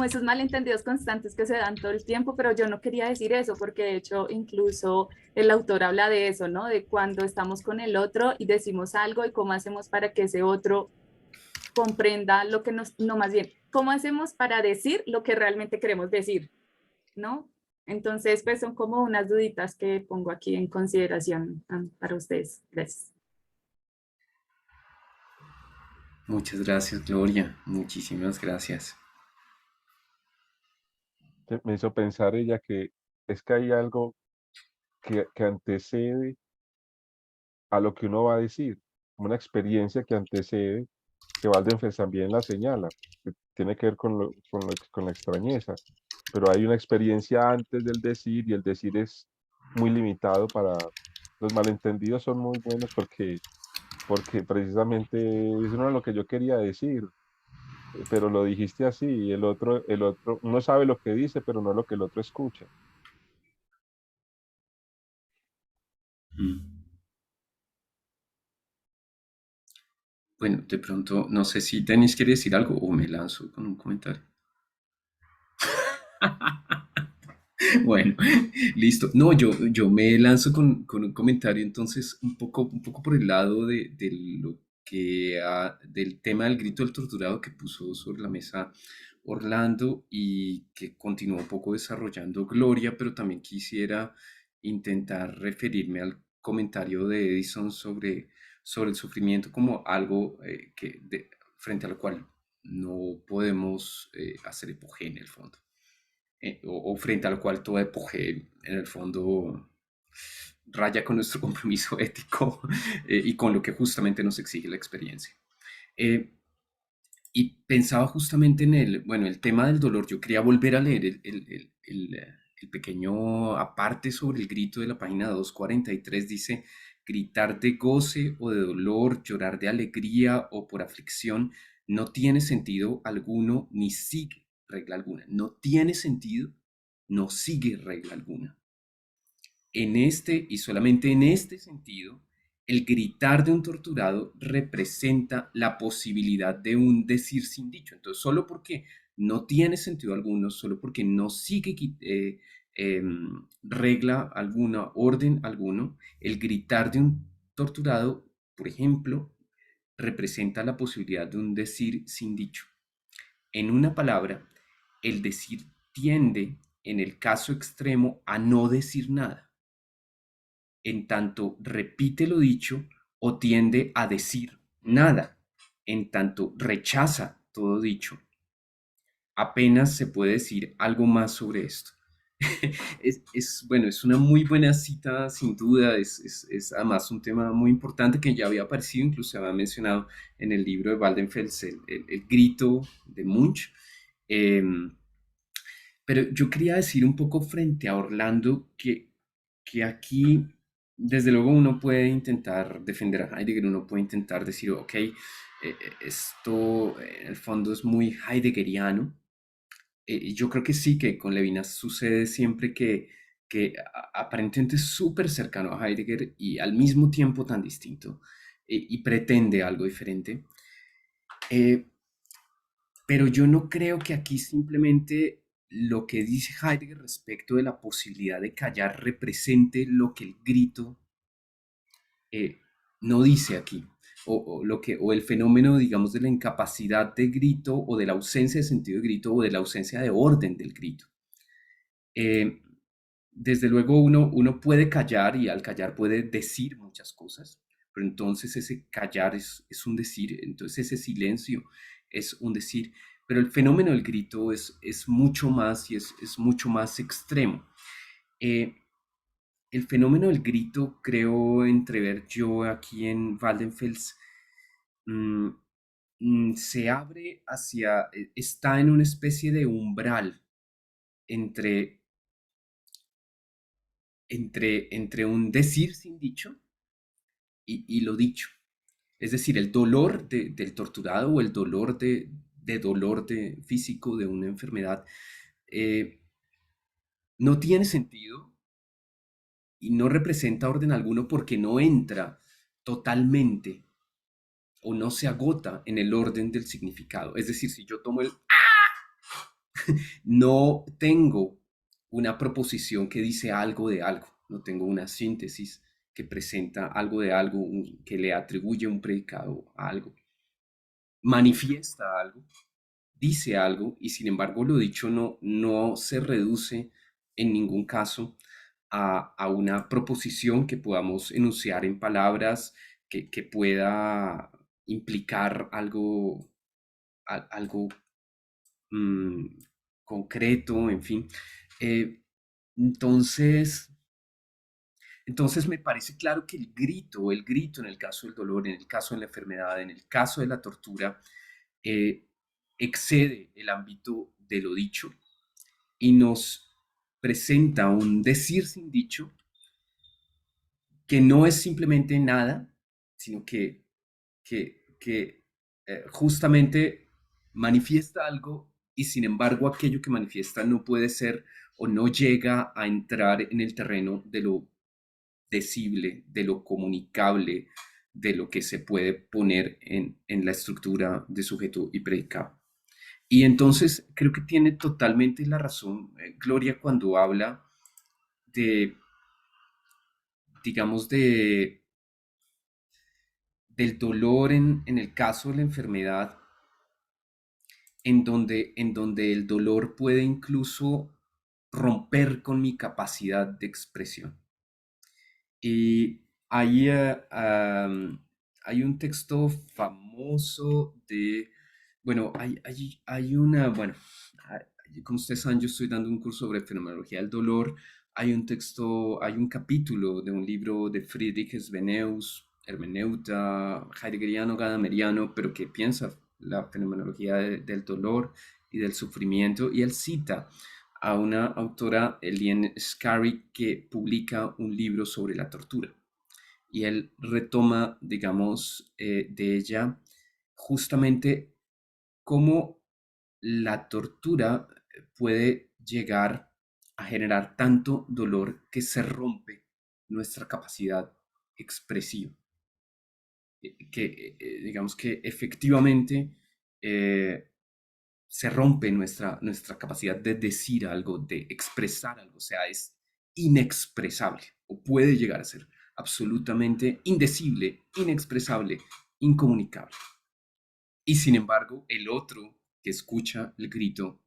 esos malentendidos constantes que se dan todo el tiempo, pero yo no quería decir eso, porque de hecho incluso el autor habla de eso, ¿no? De cuando estamos con el otro y decimos algo y cómo hacemos para que ese otro comprenda lo que no más bien, cómo hacemos para decir lo que realmente queremos decir, ¿no? Entonces, pues son como unas duditas que pongo aquí en consideración para ustedes. Gracias. Muchas gracias, Gloria. Muchísimas gracias. Me hizo pensar ella que es que hay algo que antecede a lo que uno va a decir, una experiencia que antecede, que Waldenfels también la señala, que tiene que ver con la extrañeza, pero hay una experiencia antes del decir y el decir es muy limitado para los malentendidos son muy buenos porque precisamente eso no es lo que yo quería decir, pero lo dijiste así y el otro, uno sabe lo que dice, pero no lo que el otro escucha. Mm. Bueno, de pronto, no sé si Denis quiere decir algo o me lanzo con un comentario. Bueno, listo. No, yo me lanzo con un comentario entonces un poco por el lado de lo del tema del grito del torturado que puso sobre la mesa Orlando y que continuó un poco desarrollando Gloria, pero también quisiera intentar referirme al comentario de Edison sobre el sufrimiento como algo frente a lo cual no podemos hacer epogea en el fondo o frente al cual toda epogea en el fondo raya con nuestro compromiso ético y con lo que justamente nos exige la experiencia. Eh, y pensaba justamente en el tema del dolor. Yo quería volver a leer el pequeño aparte sobre el grito de la página 243. Dice, gritar de goce o de dolor, llorar de alegría o por aflicción, no tiene sentido alguno ni sigue regla alguna. No tiene sentido, no sigue regla alguna. En este y solamente en este sentido, el gritar de un torturado representa la posibilidad de un decir sin dicho. Entonces, solo porque no tiene sentido alguno, solo porque no sigue regla alguna, orden alguno, el gritar de un torturado, por ejemplo, representa la posibilidad de un decir sin dicho. En una palabra, el decir tiende, en el caso extremo, a no decir nada en tanto repite lo dicho o tiende a decir nada, en tanto rechaza todo dicho. Apenas se puede decir algo más sobre esto. Bueno, es una muy buena cita, sin duda, es además un tema muy importante que ya había aparecido, incluso se había mencionado en el libro de Waldenfels, el grito de Munch. Pero yo quería decir un poco frente a Orlando que aquí, desde luego, uno puede intentar defender a Heidegger, uno puede intentar decir, ok, esto en el fondo es muy heideggeriano. Yo creo que sí, que con Levinas sucede siempre que que aparentemente es súper cercano a Heidegger y al mismo tiempo tan distinto, y pretende algo diferente. Pero yo no creo que aquí simplemente lo que dice Heidegger respecto de la posibilidad de callar represente lo que el grito eh, no dice aquí, o el fenómeno, digamos, de la incapacidad de grito o de la ausencia de sentido de grito o de la ausencia de orden del grito. Eh, Desde luego uno puede callar y al callar puede decir muchas cosas, pero entonces ese callar es un decir, entonces ese silencio es un decir, pero el fenómeno del grito es mucho más y es mucho más extremo. Eh, el fenómeno del grito, creo entrever yo aquí en Waldenfels, mm, se abre hacia, está en una especie de umbral entre entre un decir sin dicho y lo dicho. Es decir, el dolor del torturado o el dolor de dolor físico de una enfermedad eh, no tiene sentido y no representa orden alguno porque no entra totalmente o no se agota en el orden del significado. Es decir, si yo tomo el no tengo una proposición que dice algo de algo, no tengo una síntesis que presenta algo de algo, que le atribuye un predicado a algo, manifiesta algo, dice algo y sin embargo lo dicho no se reduce en ningún caso a una proposición que podamos enunciar en palabras que pueda implicar algo, algo mm, concreto, en fin. Eh, entonces, entonces me parece claro que el grito en el caso del dolor, en el caso de la enfermedad, en el caso de la tortura, eh, excede el ámbito de lo dicho y nos presenta un decir sin dicho que no es simplemente nada, sino que justamente manifiesta algo y sin embargo aquello que manifiesta no puede ser o no llega a entrar en el terreno de lo decible, de lo comunicable, de lo que se puede poner en la estructura de sujeto y predicado. Y entonces creo que tiene totalmente la razón Gloria cuando habla de, digamos, del dolor en el caso de la enfermedad, en donde el dolor puede incluso romper con mi capacidad de expresión. Y hay, hay un texto famoso de, bueno, hay una, bueno, como ustedes saben, yo estoy dando un curso sobre fenomenología del dolor. Hay un texto, hay un capítulo de un libro de Friedrich Svenneus, hermeneuta heideggeriano, gadameriano, pero que piensa la fenomenología del dolor y del sufrimiento, y él cita a una autora, Eliane Scarry, que publica un libro sobre la tortura. Y él retoma, digamos, de ella justamente cómo la tortura puede llegar a generar tanto dolor que se rompe nuestra capacidad expresiva. Digamos que efectivamente se rompe nuestra capacidad de decir algo, de expresar algo, o sea, es inexpresable o puede llegar a ser absolutamente indecible, inexpresable, incomunicable. Y sin embargo, el otro que escucha el grito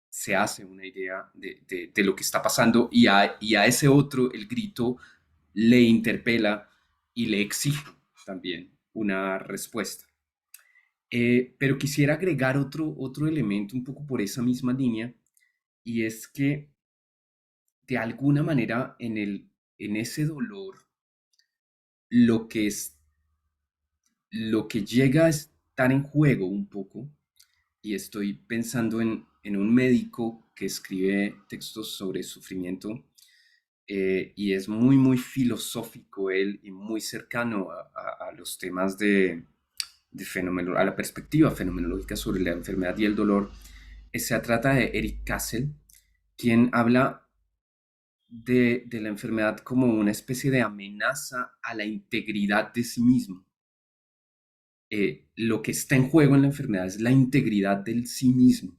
se hace una idea de lo que está pasando y a ese otro el grito le interpela y le exige también una respuesta. Pero quisiera agregar otro elemento un poco por esa misma línea, y es que de alguna manera en ese dolor lo que, lo que llega a estar en juego un poco, y estoy pensando en un médico que escribe textos sobre sufrimiento, y es muy filosófico él y muy cercano a los temas a la perspectiva fenomenológica sobre la enfermedad y el dolor. Se trata de Eric Kassel, quien habla de la enfermedad como una especie de amenaza a la integridad de sí mismo. Lo que está en juego en la enfermedad es la integridad del sí mismo,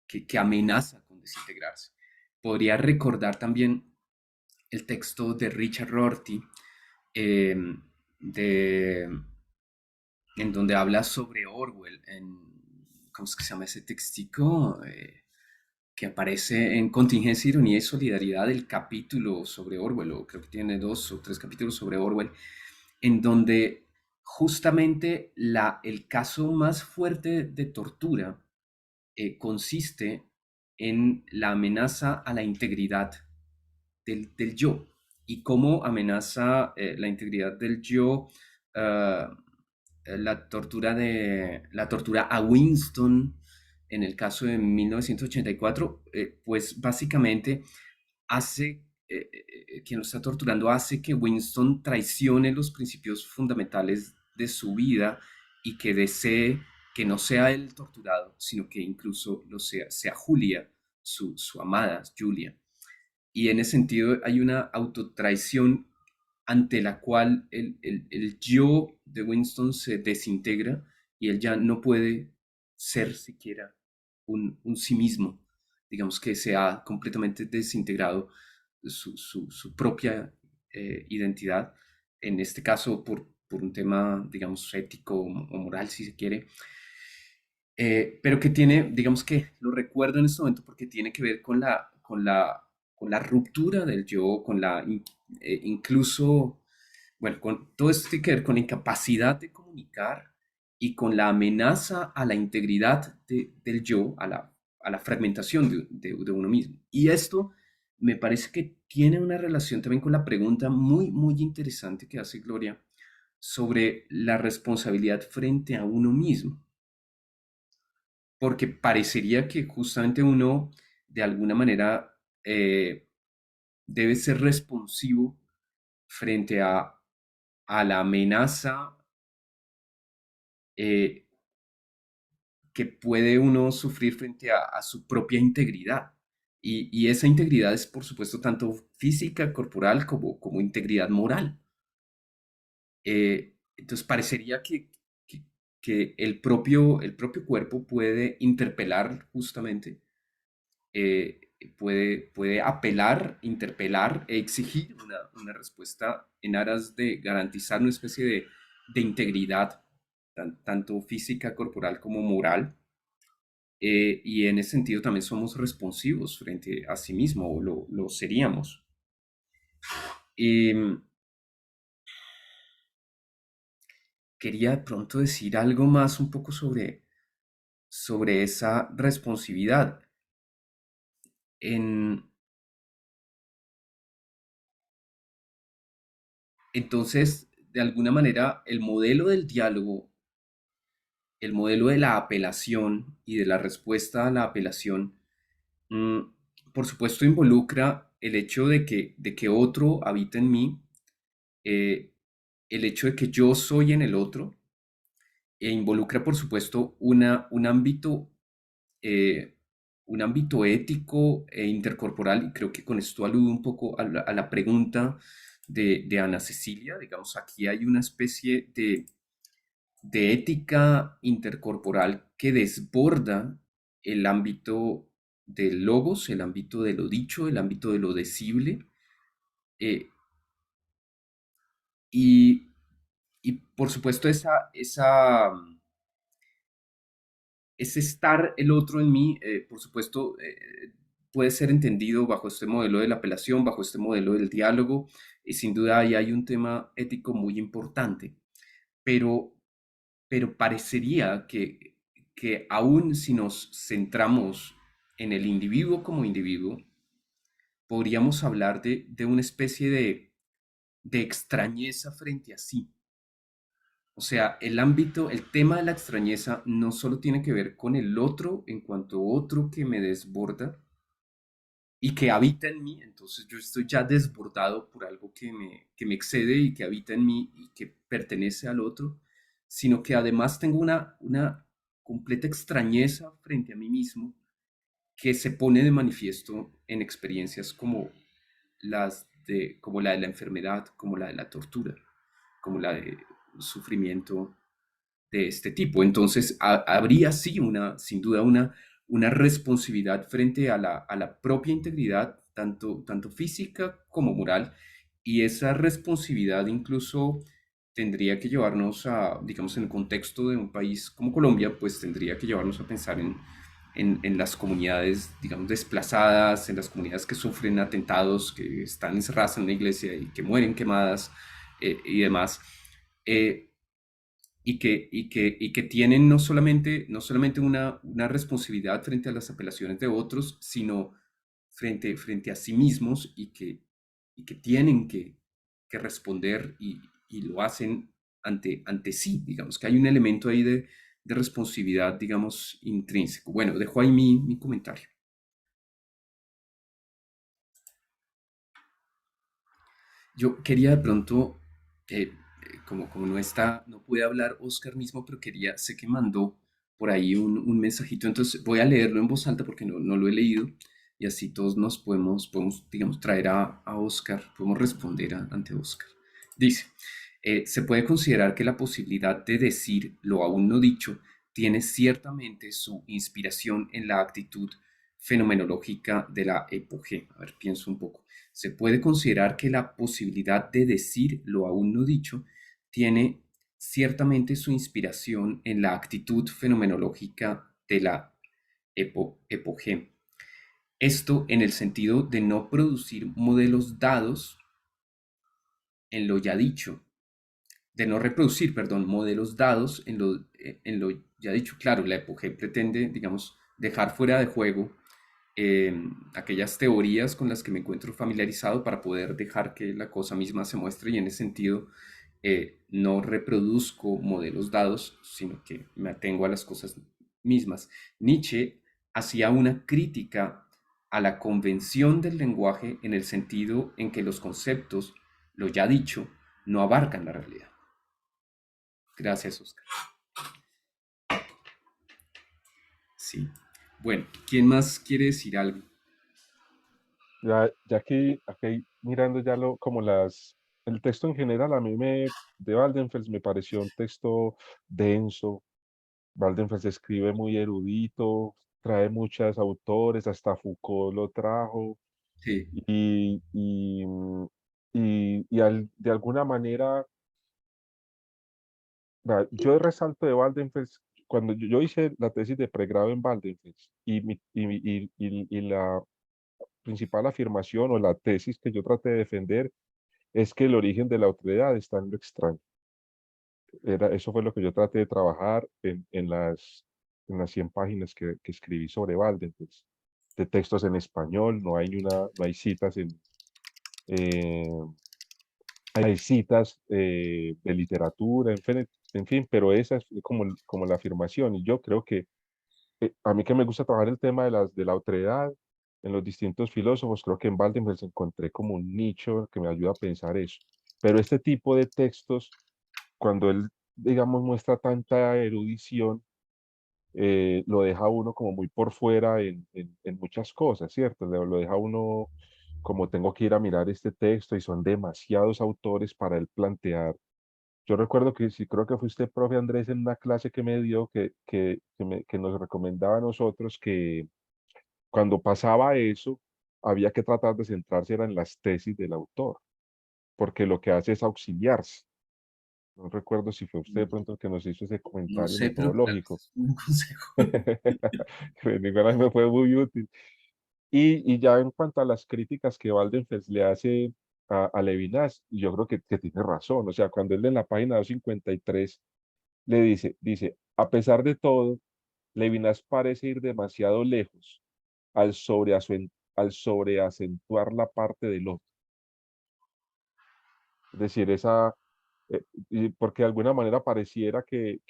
que amenaza con desintegrarse. Podría recordar también el texto de Richard Rorty, eh, de, en donde habla sobre Orwell, ¿cómo es que se llama ese textico? Que aparece en Contingencia, Ironía y Solidaridad, el capítulo sobre Orwell, o creo que tiene 2 o 3 capítulos sobre Orwell, en donde justamente el caso más fuerte de tortura consiste en la amenaza a la integridad del yo y cómo amenaza la integridad del yo uh, la tortura a Winston en el caso de 1984, pues básicamente hace, quien lo está torturando hace que Winston traicione los principios fundamentales de su vida y que desee que no sea él torturado, sino que incluso sea Julia, su amada Julia. Y en ese sentido hay una autotraición ante la cual el yo de Winston se desintegra y él ya no puede ser siquiera un sí mismo. Digamos que se ha completamente desintegrado su propia identidad, en este caso por un tema, digamos, ético o moral, si se quiere, pero que tiene, digamos que lo recuerdo en este momento porque tiene que ver con la ruptura del yo, incluso, bueno, con todo esto tiene que ver con la incapacidad de comunicar y con la amenaza a la integridad del yo, a la fragmentación de uno mismo. Y esto me parece que tiene una relación también con la pregunta muy, muy interesante que hace Gloria sobre la responsabilidad frente a uno mismo, porque parecería que justamente uno de alguna manera debe ser responsivo frente a la amenaza eh, que puede uno sufrir frente a su propia integridad. Y esa integridad es, por supuesto, tanto física, corporal, como integridad moral. Entonces parecería que el propio cuerpo puede interpelar justamente, puede apelar, interpelar e exigir una respuesta en aras de garantizar una especie de integridad, tanto física, corporal como moral. Y en ese sentido también somos responsivos frente a sí mismo, o lo seríamos. Em, Quería de pronto decir algo más un poco sobre esa responsabilidad. En, entonces, de alguna manera, el modelo del diálogo, el modelo de la apelación y de la respuesta a la apelación, mm, por supuesto, involucra el hecho de que otro habita en mí, eh, el hecho de que yo soy en el otro, e involucra, por supuesto, eh, un ámbito ético e intercorporal, y creo que con esto aludo un poco a la pregunta de Ana Cecilia. Digamos, aquí hay una especie de ética intercorporal que desborda el ámbito del logos, el ámbito de lo dicho, el ámbito de lo decible, eh, y, y por supuesto ese estar el otro en mí, por supuesto, puede ser entendido bajo este modelo de la apelación, bajo este modelo del diálogo, y sin duda ahí hay un tema ético muy importante, pero, pero parecería que aún si nos centramos en el individuo como individuo, podríamos hablar de una especie de extrañeza frente a sí. O sea, el tema de la extrañeza no solo tiene que ver con el otro en cuanto otro que me desborda y que habita en mí, entonces yo estoy ya desbordado por algo que me excede y que habita en mí y que pertenece al otro, sino que además tengo una completa extrañeza frente a mí mismo, que se pone de manifiesto en experiencias como la de la enfermedad, como la de la tortura, como la de sufrimiento de este tipo. Entonces, habría sí sin duda una responsabilidad frente a la propia integridad, tanto física como moral, y esa responsabilidad incluso tendría que llevarnos a, digamos, en el contexto de un país como Colombia, pues tendría que llevarnos a pensar en las comunidades, digamos, desplazadas, en las comunidades que sufren atentados, que están encerradas en una iglesia y que mueren quemadas y demás. Eh, y que tienen no solamente una responsabilidad frente a las apelaciones de otros, sino frente a sí mismos y que tienen que responder y lo hacen ante sí, digamos, que hay un elemento ahí de responsabilidad, digamos, intrínseco. Bueno, dejo ahí mi comentario. Yo quería de pronto, como no puede hablar Oscar mismo, pero sé que mandó por ahí un mensajito, entonces voy a leerlo en voz alta porque no lo he leído y así todos nos podemos digamos, traer a Oscar, podemos responder ante Oscar. Dice, se puede considerar que la posibilidad de decir lo aún no dicho tiene ciertamente su inspiración en la actitud fenomenológica de la epogé. A ver, pienso un poco. Se puede considerar que la posibilidad de decir lo aún no dicho tiene ciertamente su inspiración en la actitud fenomenológica de la epogé. Esto en el sentido de no producir modelos dados en lo ya dicho, de no reproducir, perdón, modelos dados en lo ya dicho. Claro, la epogé pretende, digamos, dejar fuera de juego aquellas teorías con las que me encuentro familiarizado para poder dejar que la cosa misma se muestre y en ese sentido no reproduzco modelos dados, sino que me atengo a las cosas mismas. Nietzsche hacía una crítica a la convención del lenguaje en el sentido en que los conceptos, lo ya dicho, no abarcan la realidad. Gracias, Oscar. Sí. Bueno, ¿quién más quiere decir algo? Ya aquí mirando ya el texto en general, de Waldenfels me pareció un texto denso. Waldenfels escribe muy erudito, trae muchos autores, hasta Foucault lo trajo, Sí, y de alguna manera, yo resalto de Waldenfels, cuando yo hice la tesis de pregrado en Waldenfels, y la principal afirmación o la tesis que yo traté de defender es que el origen de la autoridad está en lo extraño. Eso fue lo que yo traté de trabajar en las 100 páginas que escribí sobre Waldenfels, de textos en español. No hay citas eh, hay citas de literatura, en fin, pero esa es como la afirmación. Y yo creo que a mí que me gusta trabajar el tema de la otredad en los distintos filósofos, creo que en Waldenfels encontré como un nicho que me ayuda a pensar eso. Pero este tipo de textos, cuando él, digamos, muestra tanta erudición, lo deja a uno como muy por fuera en muchas cosas, ¿cierto? Lo deja a uno como tengo que ir a mirar este texto y son demasiados autores para él plantear. Yo recuerdo que sí, creo que fue usted, profe Andrés, en una clase que me dio que nos recomendaba a nosotros que cuando pasaba eso, había que tratar de centrarse era en las tesis del autor, porque lo que hace es auxiliarse. No recuerdo si fue usted de pronto el que nos hizo ese no comentario sé, pero claro, metodológico. es un consejo. Que de igual me fue muy útil. Y ya en cuanto a las críticas que Waldenfels le hace a Levinas, yo creo que tiene razón. O sea, cuando él en la página 253 le dice, a pesar de todo, Levinas parece ir demasiado lejos al sobreacentuar la parte del otro. Es decir, porque de alguna manera pareciera que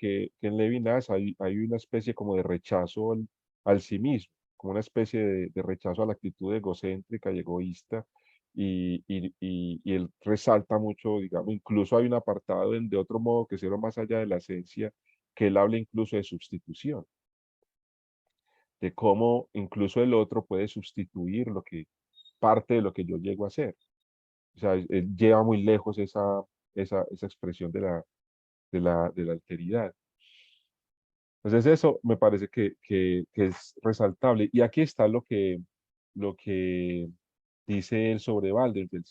en Levinas hay una especie como de rechazo al sí mismo, como una especie de rechazo a la actitud egocéntrica y egoísta, y él resalta mucho, digamos, incluso hay un apartado de otro modo que se va más allá de la esencia, que él habla incluso de sustitución. de cómo incluso el otro puede sustituir parte de lo que yo llego a hacer. O sea, él lleva muy lejos esa expresión de la alteridad. Entonces eso me parece que es resaltable. Y aquí está lo que dice él sobre Waldenfeld,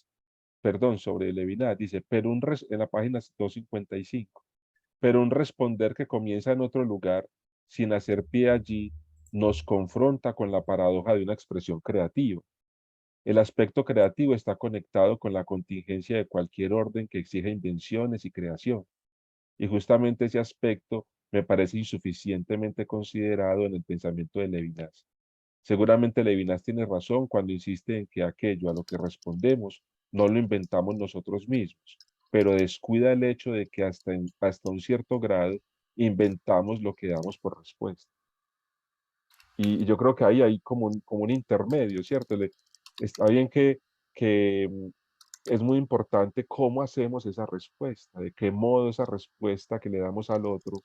perdón, sobre Levinas. Dice, en la página 255, pero un responder que comienza en otro lugar, sin hacer pie allí, nos confronta con la paradoja de una expresión creativa. El aspecto creativo está conectado con la contingencia de cualquier orden que exija invenciones y creación. Y justamente ese aspecto me parece insuficientemente considerado en el pensamiento de Levinas. Seguramente Levinas tiene razón cuando insiste en que aquello a lo que respondemos no lo inventamos nosotros mismos, pero descuida el hecho de que hasta un cierto grado inventamos lo que damos por respuesta. Y yo creo que ahí hay como un intermedio, ¿cierto? Está bien que es muy importante cómo hacemos esa respuesta, de qué modo esa respuesta que le damos al otro,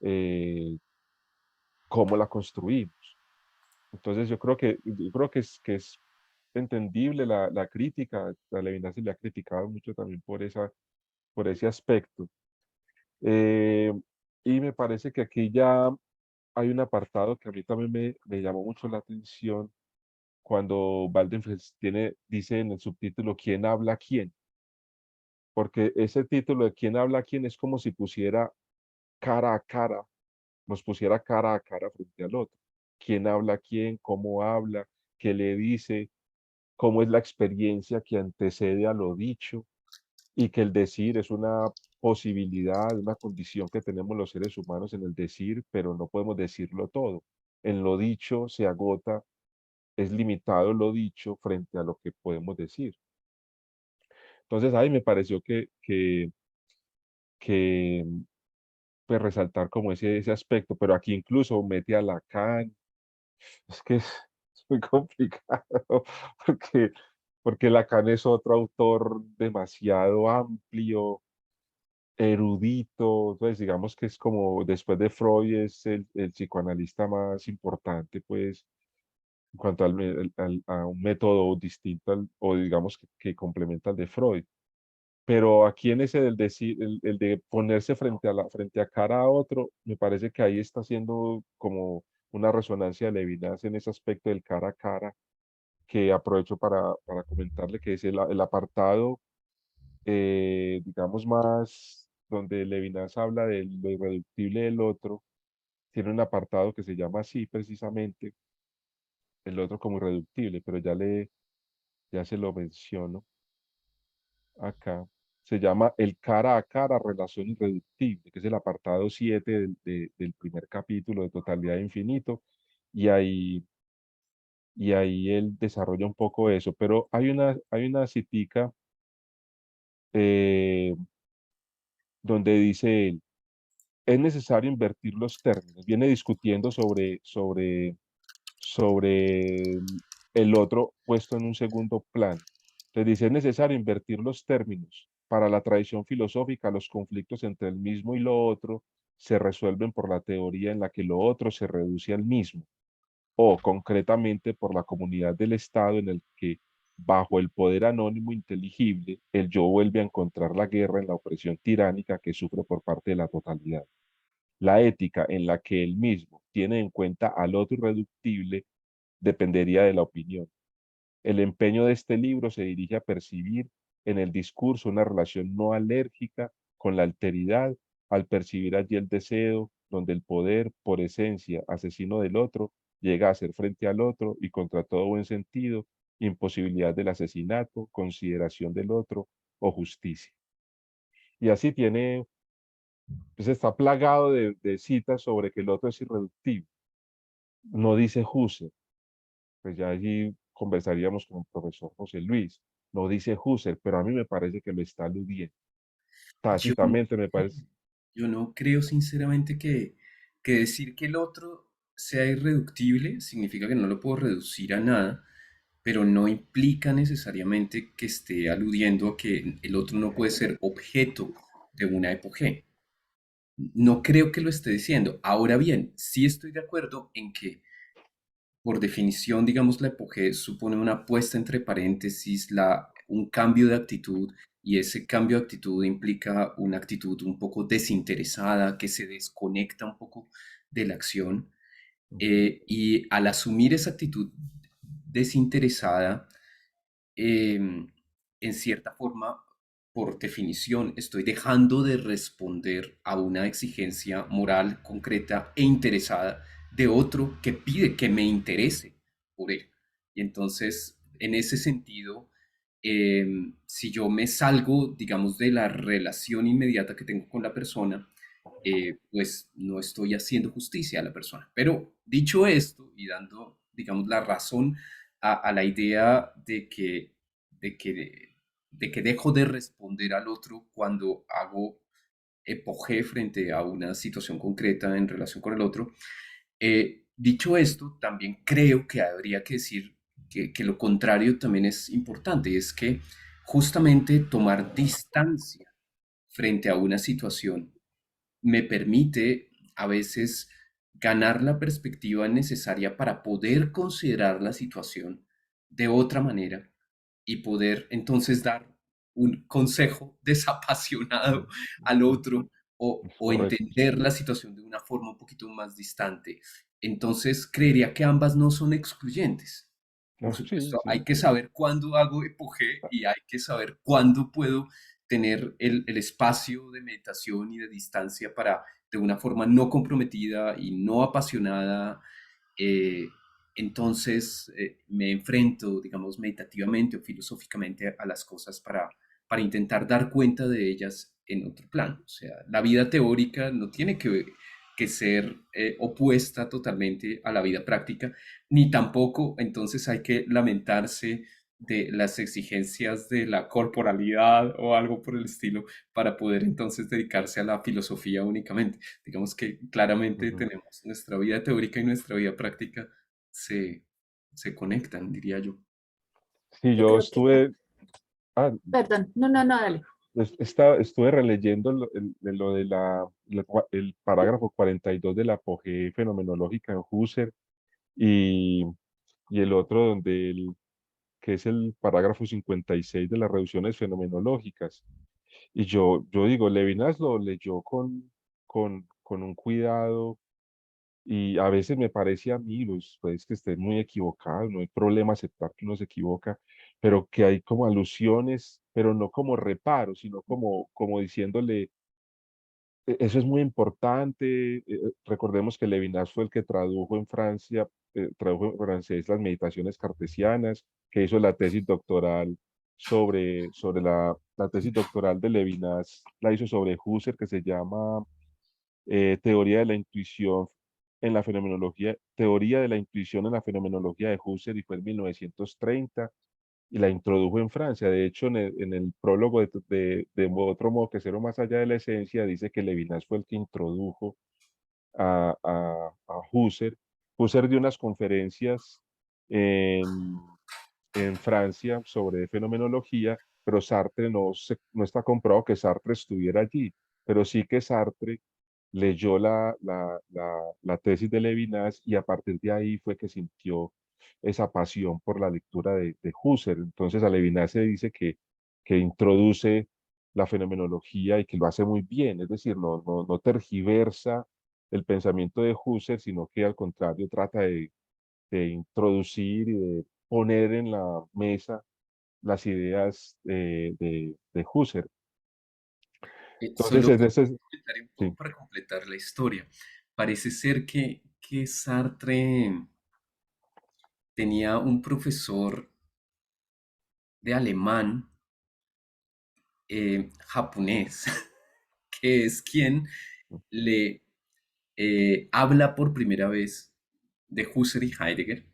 eh, cómo la construimos. Entonces yo creo que es entendible la crítica. A Levinas se le ha criticado mucho también por ese aspecto. Eh, y me parece que aquí ya hay un apartado que a mí también me llamó mucho la atención cuando Waldenfels dice en el subtítulo ¿quién habla a quién? Porque ese título de ¿quién habla a quién? Es como si pusiera cara a cara, nos pusiera cara a cara frente al otro. ¿Quién habla a quién? ¿Cómo habla? ¿Qué le dice? ¿Cómo es la experiencia que antecede a lo dicho? Y que el decir es una posibilidad, una condición que tenemos los seres humanos en el decir, pero no podemos decirlo todo. En lo dicho se agota, es limitado lo dicho frente a lo que podemos decir. Entonces ahí me pareció que pues resaltar como ese aspecto, pero aquí incluso mete a Lacan. Es que es muy complicado porque, porque Lacan es otro autor demasiado amplio, erudito. Entonces digamos que es como después de Freud es el psicoanalista más importante, pues en cuanto a un método distinto o digamos que complementa al de Freud. Pero aquí en ese del decir, el de ponerse frente a cara a otro, me parece que ahí está haciendo como una resonancia de Levinas en ese aspecto del cara a cara, que aprovecho para comentarle que es el apartado, digamos, más donde Levinas habla de lo irreductible del otro, tiene un apartado que se llama así precisamente, el otro como irreductible, pero ya se lo menciono acá. Se llama El cara a cara, relación irreductible, que es el apartado 7 del primer capítulo de Totalidad de Infinito, y ahí él desarrolla un poco eso, pero hay una citica eh, donde dice él, es necesario invertir los términos, viene discutiendo sobre el otro puesto en un segundo plano. Entonces dice, es necesario invertir los términos. Para la tradición filosófica, los conflictos entre el mismo y lo otro se resuelven por la teoría en la que lo otro se reduce al mismo, o concretamente por la comunidad del Estado en el que, bajo el poder anónimo inteligible, el yo vuelve a encontrar la guerra en la opresión tiránica que sufre por parte de la totalidad. La ética en la que él mismo tiene en cuenta al otro irreductible dependería de la opinión. El empeño de este libro se dirige a percibir en el discurso una relación no alérgica con la alteridad, al percibir allí el deseo, donde el poder, por esencia, asesino del otro, llega a ser frente al otro y contra todo buen sentido, imposibilidad del asesinato, consideración del otro o justicia. Y así pues está plagado de citas sobre que el otro es irreductible. No dice Husserl, pues ya allí conversaríamos con el profesor José Luis. No dice Husserl, pero a mí me parece que lo está aludiendo. Yo no, Tácitamente me parece. yo no creo sinceramente que decir que el otro sea irreductible significa que no lo puedo reducir a nada, pero no implica necesariamente que esté aludiendo a que el otro no puede ser objeto de una epogé. No creo que lo esté diciendo. Ahora bien, sí estoy de acuerdo en que por definición, digamos, la epogé supone una puesta entre paréntesis, un cambio de actitud, y ese cambio de actitud implica una actitud un poco desinteresada, que se desconecta un poco de la acción. Y al asumir esa actitud desinteresada, em, en cierta forma, por definición, estoy dejando de responder a una exigencia moral concreta e interesada de otro que pide que me interese por él. Y entonces, en ese sentido, si yo me salgo, digamos, de la relación inmediata que tengo con la persona, pues no estoy haciendo justicia a la persona. Pero dicho esto y dando, digamos, la razón a la idea de que, de que dejo de responder al otro cuando hago epogé frente a una situación concreta en relación con el otro. Dicho esto, también creo que habría que decir que lo contrario también es importante, es que justamente tomar distancia frente a una situación me permite a veces ganar la perspectiva necesaria para poder considerar la situación de otra manera y poder entonces dar un consejo desapasionado al otro Es o correcto. entender la situación de una forma un poquito más distante. Entonces, creería que ambas no son excluyentes. Por No, sí, supuesto, hay sí. que saber cuándo hago epogé y hay que saber cuándo puedo tener el espacio de meditación y de distancia para, de una forma no comprometida y no apasionada, eh, entonces me enfrento, digamos, meditativamente o filosóficamente a las cosas para intentar dar cuenta de ellas en otro plano. O sea, la vida teórica no tiene que ser opuesta totalmente a la vida práctica, ni tampoco entonces hay que lamentarse de las exigencias de la corporalidad o algo por el estilo para poder entonces dedicarse a la filosofía únicamente. Digamos que claramente Ujú. tenemos nuestra vida teórica y nuestra vida práctica se, se conectan, diría yo. Sí, Yo yo creo que, estuve, ah, perdón, no, no, no, dale. estuve releyendo de lo de el parágrafo 42 de la apogee fenomenológica en Husserl y, y el otro que es el parágrafo 56 de las reducciones fenomenológicas. Y yo digo, Levinas lo leyó con un cuidado y a veces me parece a mí, pues que estén muy equivocados, no hay problema aceptar que uno se equivoca, pero que hay como alusiones, pero no como reparo, sino como diciéndole, Eso es muy importante. Recordemos que Levinas fue el que tradujo en francés las meditaciones cartesianas, que hizo la tesis doctoral sobre la tesis doctoral de Levinas, la hizo sobre Husserl, que se llama Teoría de la Intuición en la Fenomenología, Teoría de la Intuición en la Fenomenología de Husserl, y fue en 1930 y la introdujo en Francia. De hecho, en el prólogo de Otro modo que cero más allá de la esencia, dice que Levinas fue el que introdujo a Husserl. Husserl dio unas conferencias en, en Francia sobre fenomenología, pero Sartre no está comprobado que Sartre estuviera allí, pero sí que Sartre leyó la tesis de Levinas y a partir de ahí fue que sintió esa pasión por la lectura de Husserl. Entonces a Levinas se dice que introduce la fenomenología y que lo hace muy bien, es decir, no tergiversa el pensamiento de Husserl, sino que al contrario trata de introducir y de poner en la mesa las ideas de Husserl. Entonces, Solo ese, un comentario un poco sí. para completar la historia. Parece ser que Sartre tenía un profesor de alemán japonés, que es quien le habla por primera vez de Husserl y Heidegger,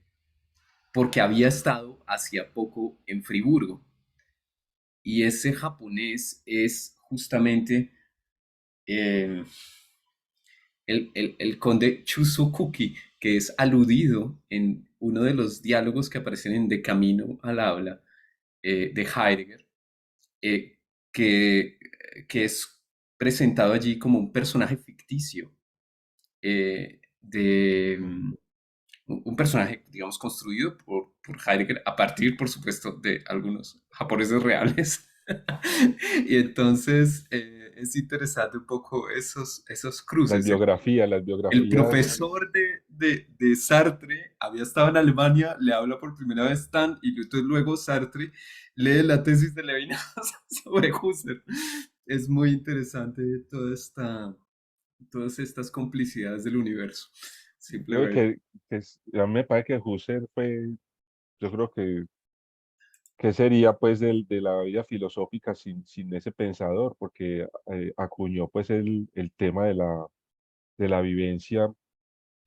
porque había estado hacía poco en Friburgo. Y ese japonés es justamente eh, el conde Chusokuki, que es aludido en uno de los diálogos que aparecen en De Camino al Habla de Heidegger, eh, que, que es presentado allí como un personaje ficticio de, un personaje, digamos, construido por Heidegger a partir, por supuesto, de algunos japoneses reales. Y entonces es interesante un poco esos cruces. Las El biografías, profesor de Sartre había estado en Alemania, le habla por primera vez Stan y entonces luego Sartre lee la tesis de Levinas sobre Husserl. Es muy interesante todas estas complicidades del universo. ¿no? Y Simplemente. a mí me parece que Husserl fue, yo creo que sería pues de la vida filosófica sin ese pensador, porque acuñó pues el tema de la vivencia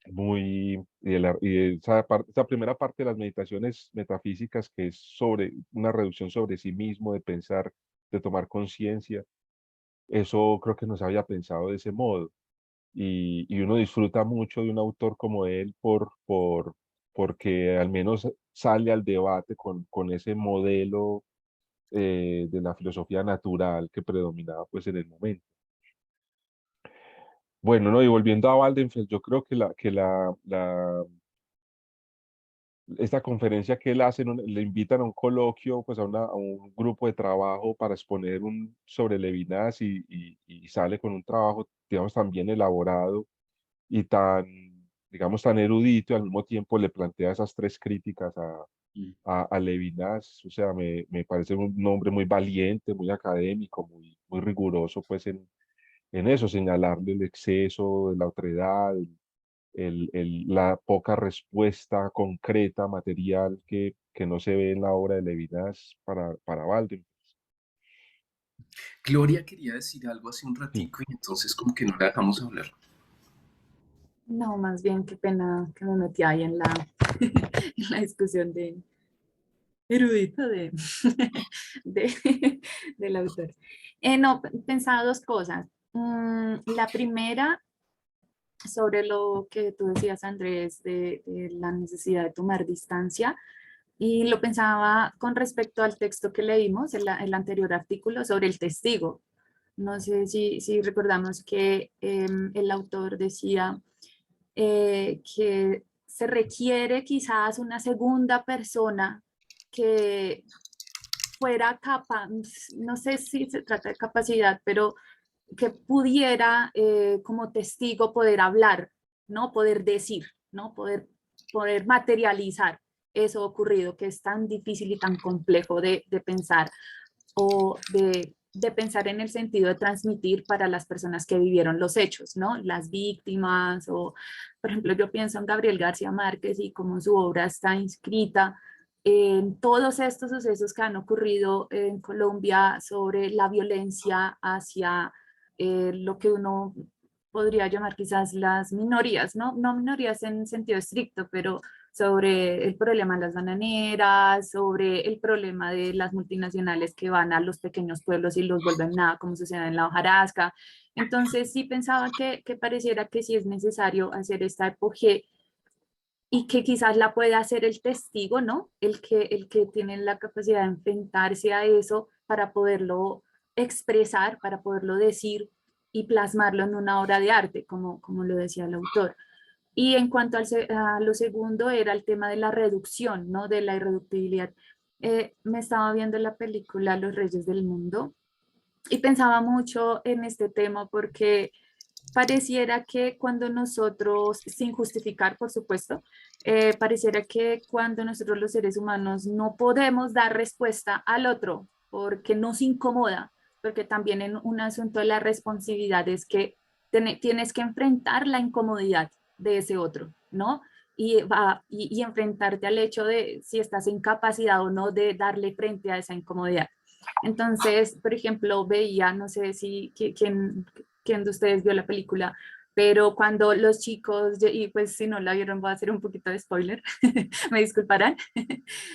muy, y de esa primera parte de las meditaciones metafísicas que es sobre una reducción sobre sí mismo, de pensar, de tomar conciencia, eso creo que no se había pensado de ese modo. Y uno disfruta mucho de un autor como él porque al menos sale al debate con ese modelo de la filosofía natural que predominaba pues en el momento. Bueno, no, y volviendo a Waldenfeld, yo creo que esta conferencia que él hace, le invitan a un coloquio, pues a un grupo de trabajo para exponer sobre Levinas y sale con un trabajo, digamos, tan bien elaborado y tan, digamos, tan erudito, y al mismo tiempo le plantea esas tres críticas Mm. a Levinas. O sea, me parece un hombre muy valiente, muy académico, muy riguroso, pues en eso, señalarle el exceso de la otredad, la poca respuesta concreta, material que no se ve en la obra de Levinas para Baldwin. Gloria quería decir algo hace un Sí. ratico y entonces como que no la dejamos hablar. No, más bien qué pena que me metí ahí en la, en la discusión de erudita de, del autor. No, pensaba dos cosas. La primera, sobre lo que tú decías, Andrés, de la necesidad de tomar distancia. Y lo pensaba con respecto al texto que leímos, el anterior artículo, sobre el testigo. No sé si recordamos que el autor decía que se requiere quizás una segunda persona que fuera capaz, no sé si se trata de capacidad, pero que pudiera como testigo poder hablar, ¿no? Poder decir, ¿no? Poder materializar eso ocurrido, que es tan difícil y tan complejo de pensar o de pensar en el sentido de transmitir para las personas que vivieron los hechos, ¿no? Las víctimas o, por ejemplo, yo pienso en Gabriel García Márquez y cómo su obra está inscrita en todos estos sucesos que han ocurrido en Colombia sobre la violencia hacia lo que uno podría llamar quizás las minorías, ¿no? No minorías en sentido estricto, pero sobre el problema de las bananeras, sobre el problema de las multinacionales que van a los pequeños pueblos y los vuelven nada, como sucede en la hojarasca. Entonces sí pensaba que pareciera que sí es necesario hacer esta epopea y que quizás la pueda hacer el testigo, ¿no? El que tiene la capacidad de enfrentarse a eso para poderlo expresar, para poderlo decir y plasmarlo en una obra de arte, como lo decía el autor. Y en cuanto a lo segundo, era el tema de la reducción, ¿no? De la irreductibilidad. Me estaba viendo la película Los Reyes del Mundo y pensaba mucho en este tema porque pareciera que cuando nosotros, sin justificar, por supuesto, pareciera que cuando nosotros los seres humanos no podemos dar respuesta al otro porque nos incomoda, porque también en un asunto de la responsabilidad es que tienes que enfrentar la incomodidad de ese otro, ¿no? Y enfrentarte al hecho de si estás en capacidad o no de darle frente a esa incomodidad. Entonces, por ejemplo, veía, no sé si quién de ustedes vio la película, pero cuando los chicos, y pues si no la vieron, voy a hacer un poquito de spoiler, me disculparán,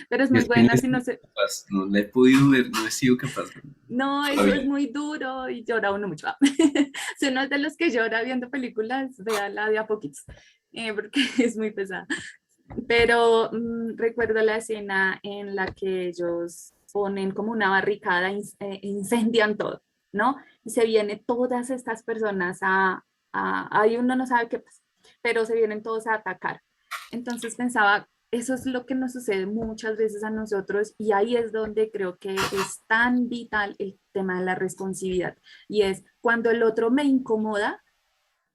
pero es muy Es que no buena, he si no sido sé, capaz, no la he podido ver, no he sido capaz no, eso es todavía. muy duro y llora uno mucho. Si uno es de los que llora viendo películas, véala de a poquitos, porque es muy pesada. Pero recuerdo la escena en la que ellos ponen como una barricada, incendian todo, ¿no? Y se vienen todas estas personas ahí uno no sabe qué pasa, pero se vienen todos a atacar. Entonces pensaba, eso es lo que nos sucede muchas veces a nosotros y ahí es donde creo que es tan vital el tema de la responsividad. Y es cuando el otro me incomoda,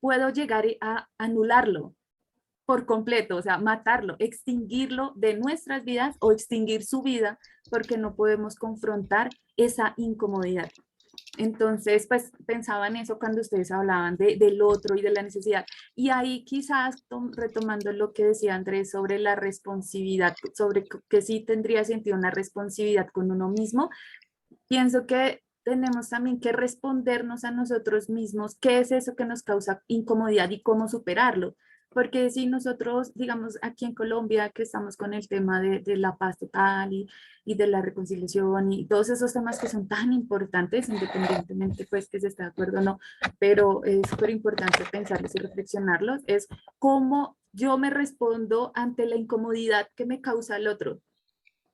puedo llegar a anularlo por completo, o sea, matarlo, extinguirlo de nuestras vidas o extinguir su vida porque no podemos confrontar esa incomodidad. Entonces, pues pensaba en eso cuando ustedes hablaban del otro y de la necesidad. Y ahí quizás retomando lo que decía Andrés sobre la responsividad, sobre que sí tendría sentido una responsividad con uno mismo, pienso que tenemos también que respondernos a nosotros mismos qué es eso que nos causa incomodidad y cómo superarlo. Porque si nosotros, digamos, aquí en Colombia, que estamos con el tema de la paz total y de la reconciliación y todos esos temas que son tan importantes, independientemente pues que se esté de acuerdo o no, pero es súper importante pensarlos y reflexionarlos, es cómo yo me respondo ante la incomodidad que me causa el otro.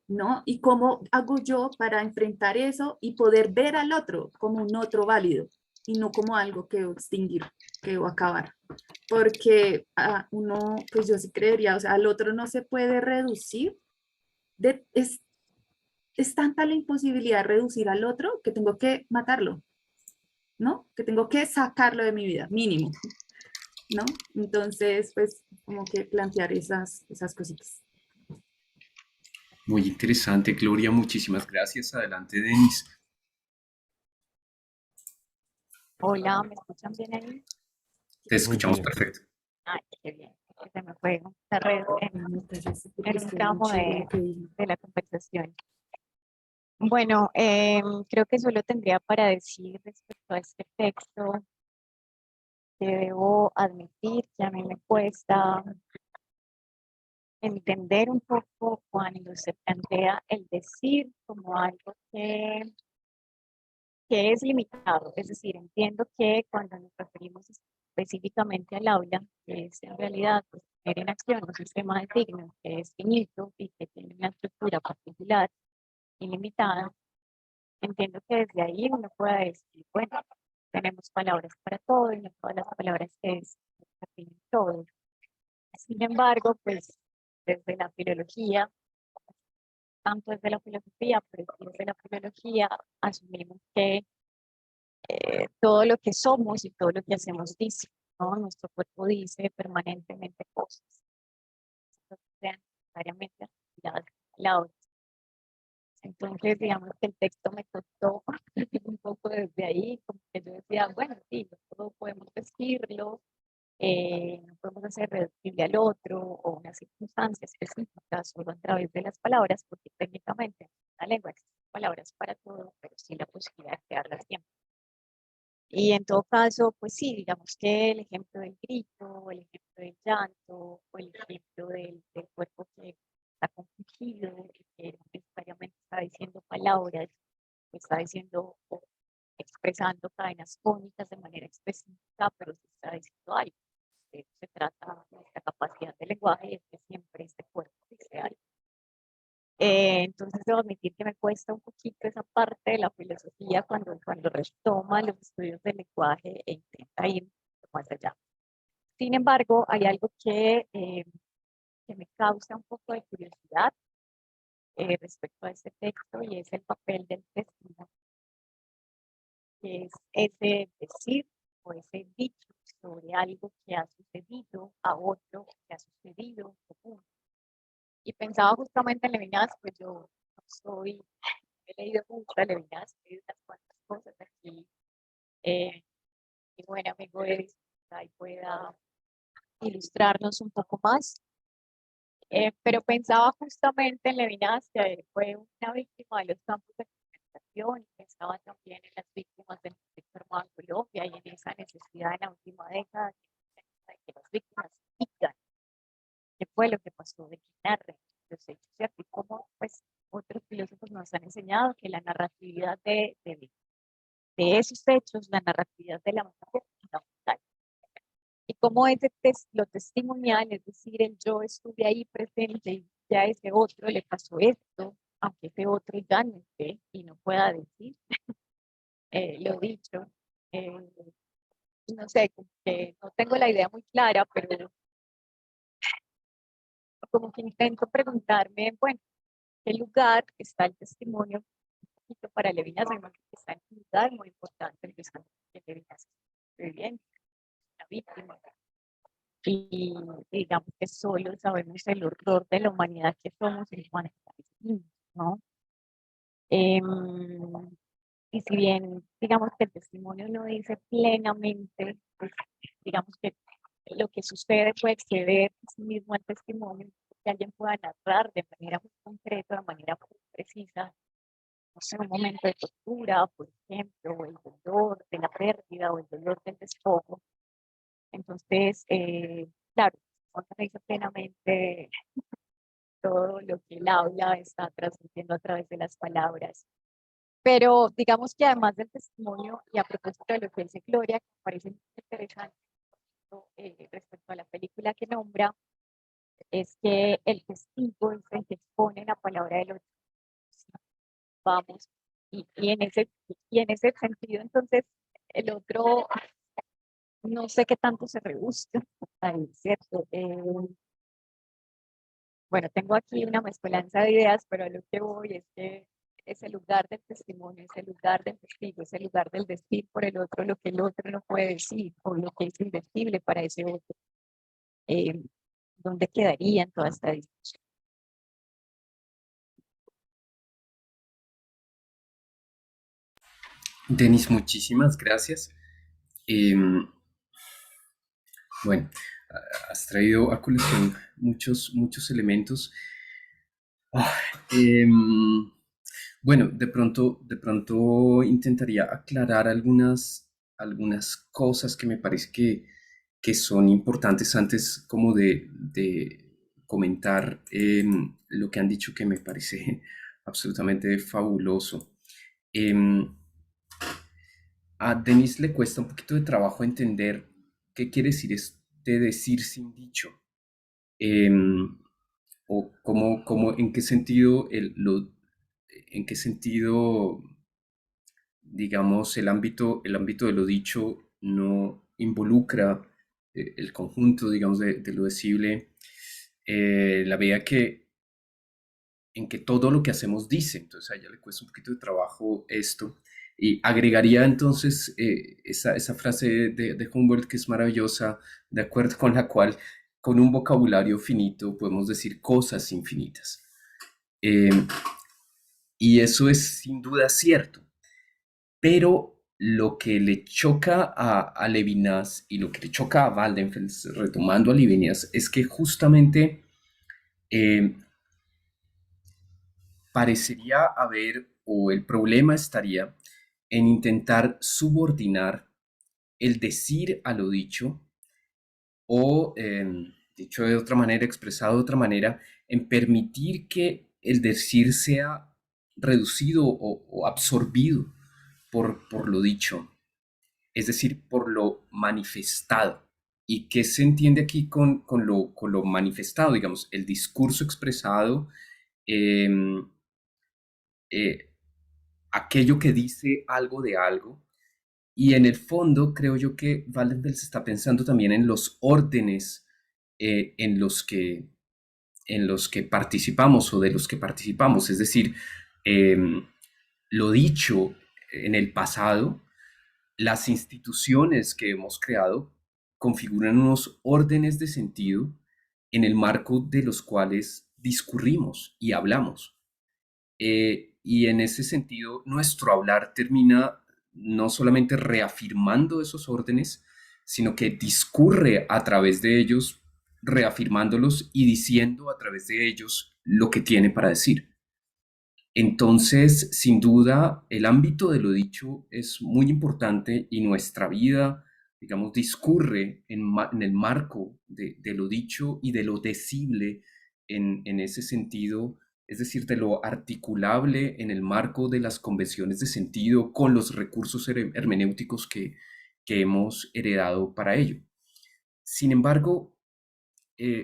¿No? Y cómo hago yo para enfrentar eso y poder ver al otro como un otro válido y no como algo que debo extinguir, que debo acabar. Porque uno, pues yo sí creería, o sea, al otro no se puede reducir, es tanta la imposibilidad de reducir al otro que tengo que matarlo, ¿no? Que tengo que sacarlo de mi vida, mínimo, ¿no? Entonces, pues como que plantear esas cositas. Muy interesante, Gloria. Muchísimas gracias. Adelante, Denis. Hola, ¿me escuchan bien ahí? Te Muy escuchamos bien. perfecto. Ay, qué bien. Se me fue la red en un tramo de la conversación. Bueno, creo que solo tendría para decir respecto a este texto que debo admitir que a mí me cuesta entender un poco cuando se plantea el decir como algo que es limitado. Es decir, entiendo que cuando nos referimos específicamente al aula, que es en realidad pues, poner en acción un sistema de signos que es finito y que tiene una estructura particular y limitada, entiendo que desde ahí uno pueda decir, bueno, tenemos palabras para todo y no todas las palabras que definen todo. Sin embargo, pues desde la filología, tanto desde la filosofía, pero sí desde la filología, asumimos que todo lo que somos y todo lo que hacemos dice, ¿no? Nuestro cuerpo dice permanentemente cosas, no sean necesariamente asociadas a palabras. Entonces, digamos que el texto me costó un poco desde ahí, como que yo decía, bueno, sí, no todo podemos decirlo, no podemos hacer reductible al otro o una circunstancia específica solo a través de las palabras, porque técnicamente en la lengua existen palabras para todo, pero sí la posibilidad de crearlas siempre. Y en todo caso, pues sí, digamos que el ejemplo del grito, o el ejemplo del llanto, o el ejemplo del cuerpo que está confundido, que no necesariamente está diciendo palabras, está diciendo o expresando cadenas fónicas de manera específica, pero sí está diciendo algo. De eso se trata de esta capacidad de lenguaje y es que siempre este cuerpo dice algo. Entonces debo admitir que me cuesta un poquito esa parte de la filosofía cuando retoma los estudios del lenguaje e intenta ir más allá. Sin embargo, hay algo que me causa un poco de curiosidad respecto a este texto y es el papel del testimonio, que es ese decir o ese dicho sobre algo que ha sucedido a otro, que ha sucedido común. Y pensaba justamente en Levinas, pues yo no soy, he leído mucho a Levinas, he leído unas cuantas cosas aquí. Mi buen amigo Edis ahí pueda ilustrarnos un poco más. Pero pensaba justamente en Levinas, que fue una víctima de los campos de concentración, y pensaba también en las víctimas del conflicto armado en Colombia y en esa necesidad en la última década de que las víctimas digan qué fue lo que pasó, de que narren los hechos, ¿cierto? Y cómo pues, otros filósofos nos han enseñado que la narratividad de esos hechos, la narratividad de la memoria es fundamental. Y cómo lo testimonial, es decir, el yo estuve ahí presente y ya a ese otro le pasó esto, aunque ese otro ya no esté y no pueda decir lo dicho. No sé, como que no tengo la idea muy clara, pero como que intento preguntarme, bueno, ¿qué lugar está el testimonio un poquito para Levinas? Además que está en un lugar muy importante, empezando que Levinas es bien, la víctima. Y digamos que solo sabemos el horror de la humanidad que somos en cuanto a eso, ¿no? Em, y si bien, digamos que el testimonio no dice plenamente, pues, digamos que lo que sucede puede exceder sí mismo al testimonio, que alguien pueda narrar de manera muy concreta, de manera muy precisa, no sé, un momento de tortura, por ejemplo, o el dolor de la pérdida o el dolor del despojo. Entonces, claro, no se dice plenamente todo lo que el habla está transmitiendo a través de las palabras. Pero digamos que además del testimonio, y a propósito de lo que dice Gloria, que me parece muy interesante respecto a la película que nombra, es que el testigo es el que expone la palabra del otro. Vamos, y en ese sentido, entonces, el otro, no sé qué tanto se rebusca ahí, ¿cierto? Bueno, tengo aquí una mezcolanza de ideas, pero a lo que voy es que es el lugar del testimonio, es el lugar del testigo, es el lugar del decir por el otro lo que el otro no puede decir o lo que es indecible para ese otro. ¿Dónde quedaría en toda esta discusión? Denis, muchísimas gracias. Em, bueno, has traído a colación muchos elementos. Ah, em, bueno, de pronto intentaría aclarar algunas cosas que me parece que son importantes antes como de comentar lo que han dicho que me parece absolutamente fabuloso. Em, a Denis le cuesta un poquito de trabajo entender qué quiere decir este decir sin dicho. Em, o en qué sentido en qué sentido, digamos, el ámbito de lo dicho no involucra el conjunto, digamos, de lo decible, la medida en que todo lo que hacemos dice. Entonces a ella le cuesta un poquito de trabajo esto. Y agregaría entonces esa frase de Humboldt que es maravillosa, de acuerdo con la cual con un vocabulario finito podemos decir cosas infinitas. Eh, y eso es sin duda cierto. Pero lo que le choca a Levinas y lo que le choca a Waldenfels, retomando a Levinas, es que justamente eh, parecería haber, o el problema estaría en intentar subordinar el decir a lo dicho, o dicho de otra manera, expresado de otra manera, en permitir que el decir sea reducido o absorbido por lo dicho, es decir, por lo manifestado. ¿Y qué se entiende aquí con lo manifestado? Digamos, el discurso expresado, em, eh, aquello que dice algo de algo. Y en el fondo, creo yo que Waldenfels está pensando también en los órdenes en los que participamos o de los que participamos. Es decir, em, lo dicho en el pasado, las instituciones que hemos creado configuran unos órdenes de sentido en el marco de los cuales discurrimos y hablamos. Y en ese sentido, nuestro hablar termina no solamente reafirmando esos órdenes, sino que discurre a través de ellos, reafirmándolos y diciendo a través de ellos lo que tiene para decir. Entonces, sin duda, el ámbito de lo dicho es muy importante y nuestra vida, digamos, discurre en el marco de lo dicho y de lo decible en ese sentido, es decir, de lo articulable en el marco de las convenciones de sentido con los recursos hermenéuticos que hemos heredado para ello. Sin embargo,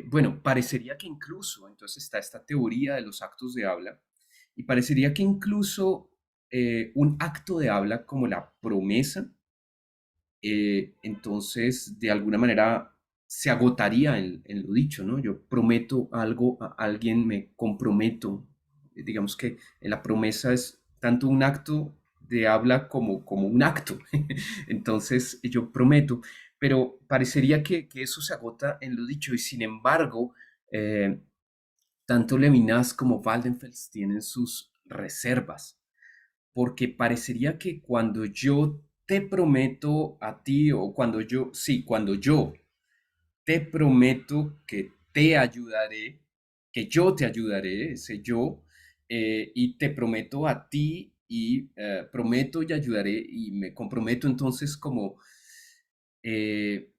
bueno, parecería que incluso, entonces está esta teoría de los actos de habla, y parecería que incluso un acto de habla como la promesa, entonces de alguna manera se agotaría en lo dicho, ¿no? Yo prometo algo a alguien, me comprometo. Digamos que la promesa es tanto un acto de habla como un acto. Entonces yo prometo, pero parecería que eso se agota en lo dicho y sin embargo, eh, tanto Levinas como Waldenfels tienen sus reservas, porque parecería que cuando yo te prometo a ti o cuando yo, sí, cuando yo te prometo que te ayudaré, que yo te ayudaré, ese yo, y te prometo a ti y prometo y ayudaré y me comprometo entonces como eh,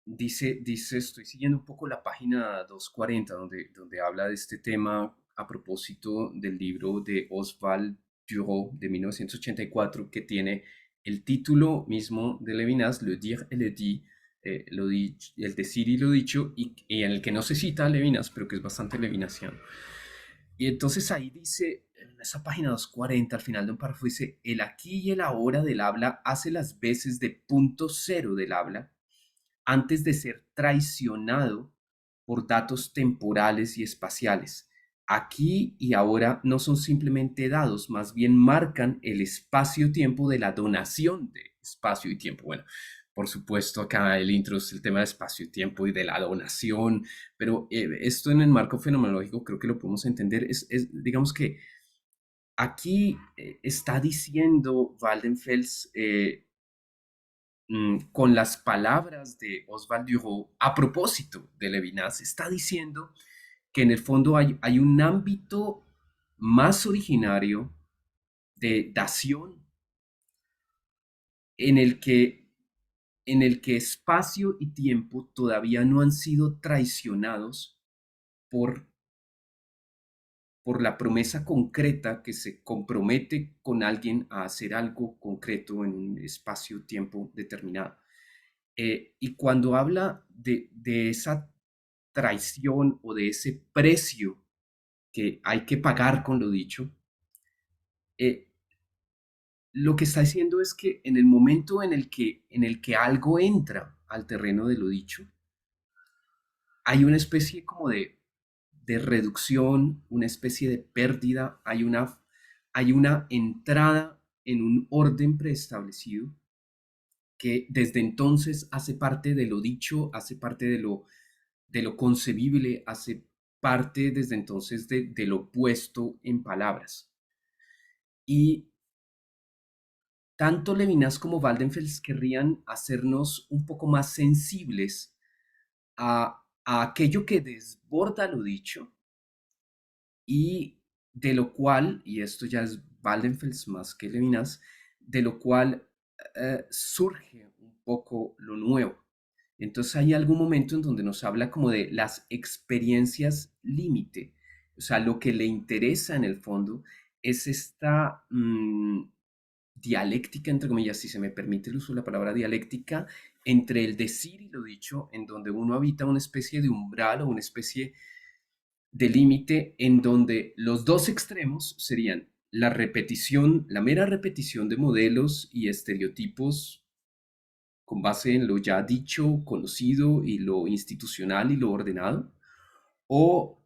dice, estoy siguiendo un poco la página 240 donde habla de este tema a propósito del libro de Oswald Dureau de 1984 que tiene el título mismo de Levinas, Le dire et le dit, el decir y lo dicho, y en el que no se cita a Levinas, pero que es bastante levinasiano. Y entonces ahí dice, en esa página 240, al final de un párrafo, dice, el aquí y el ahora del habla hace las veces de punto cero del habla antes de ser traicionado por datos temporales y espaciales. Aquí y ahora no son simplemente dados, más bien marcan el espacio-tiempo de la donación de espacio y tiempo. Bueno, por supuesto, acá el intro es el tema de espacio y tiempo y de la donación, pero esto en el marco fenomenológico creo que lo podemos entender. Digamos que aquí está diciendo Waldenfels con las palabras de Oswald Dureau a propósito de Levinas, está diciendo que en el fondo hay un ámbito más originario de dación en el que, en el que espacio y tiempo todavía no han sido traicionados por, por la promesa concreta que se compromete con alguien a hacer algo concreto en un espacio-tiempo determinado. Y cuando habla de esa traición o de ese precio que hay que pagar con lo dicho, eh, lo que está diciendo es que en el momento en el que algo entra al terreno de lo dicho, hay una especie como de reducción, una especie de pérdida, hay una entrada en un orden preestablecido que desde entonces hace parte de lo dicho, hace parte de lo concebible, hace parte desde entonces de lo puesto en palabras. Y tanto Levinas como Waldenfels querrían hacernos un poco más sensibles a aquello que desborda lo dicho y de lo cual, y esto ya es Waldenfels más que Levinas, de lo cual surge un poco lo nuevo. Entonces hay algún momento en donde nos habla como de las experiencias límite. O sea, lo que le interesa en el fondo es esta dialéctica, entre comillas, si se me permite el uso de la palabra dialéctica, entre el decir y lo dicho, en donde uno habita una especie de umbral o una especie de límite en donde los dos extremos serían la repetición, la mera repetición de modelos y estereotipos con base en lo ya dicho, conocido y lo institucional y lo ordenado, o,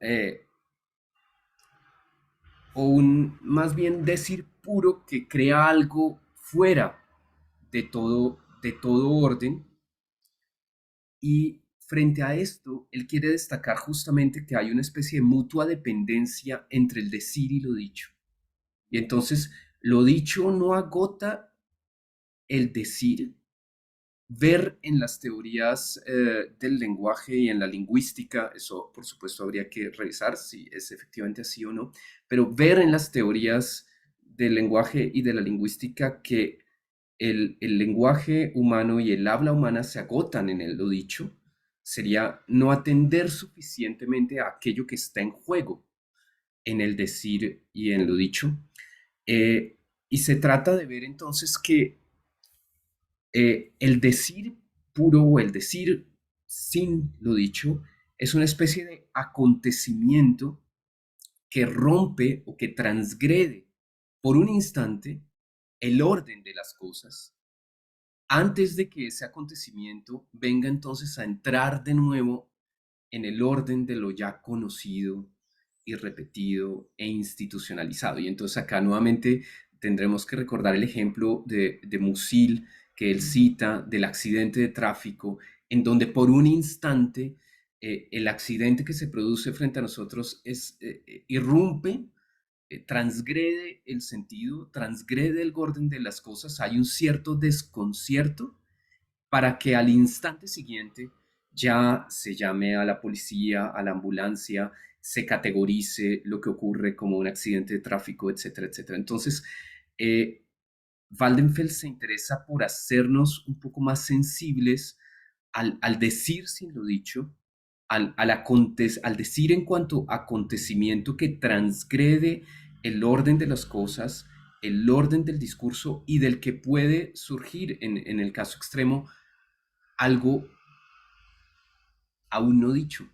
o un más bien decir puro que crea algo fuera de todo orden. Y frente a esto, él quiere destacar justamente que hay una especie de mutua dependencia entre el decir y lo dicho. Y entonces, lo dicho no agota el decir, ver en las teorías del lenguaje y en la lingüística, eso por supuesto habría que revisar si es efectivamente así o no, pero ver en las teorías del lenguaje y de la lingüística que el lenguaje humano y el habla humana se agotan en el lo dicho, sería no atender suficientemente a aquello que está en juego en el decir y en lo dicho. Y se trata de ver entonces que el decir puro o el decir sin lo dicho es una especie de acontecimiento que rompe o que transgrede por un instante el orden de las cosas antes de que ese acontecimiento venga entonces a entrar de nuevo en el orden de lo ya conocido y repetido e institucionalizado. Y entonces acá nuevamente tendremos que recordar el ejemplo de Musil que él cita del accidente de tráfico, en donde por un instante el accidente que se produce frente a nosotros irrumpe, transgrede el sentido, transgrede el orden de las cosas, hay un cierto desconcierto para que al instante siguiente ya se llame a la policía, a la ambulancia, se categorice lo que ocurre como un accidente de tráfico, etcétera, etcétera. Entonces, eh, Waldenfeld se interesa por hacernos un poco más sensibles al decir sin lo dicho, al decir en cuanto a acontecimiento que transgrede el orden de las cosas, el orden del discurso y del que puede surgir, en el caso extremo, algo aún no dicho,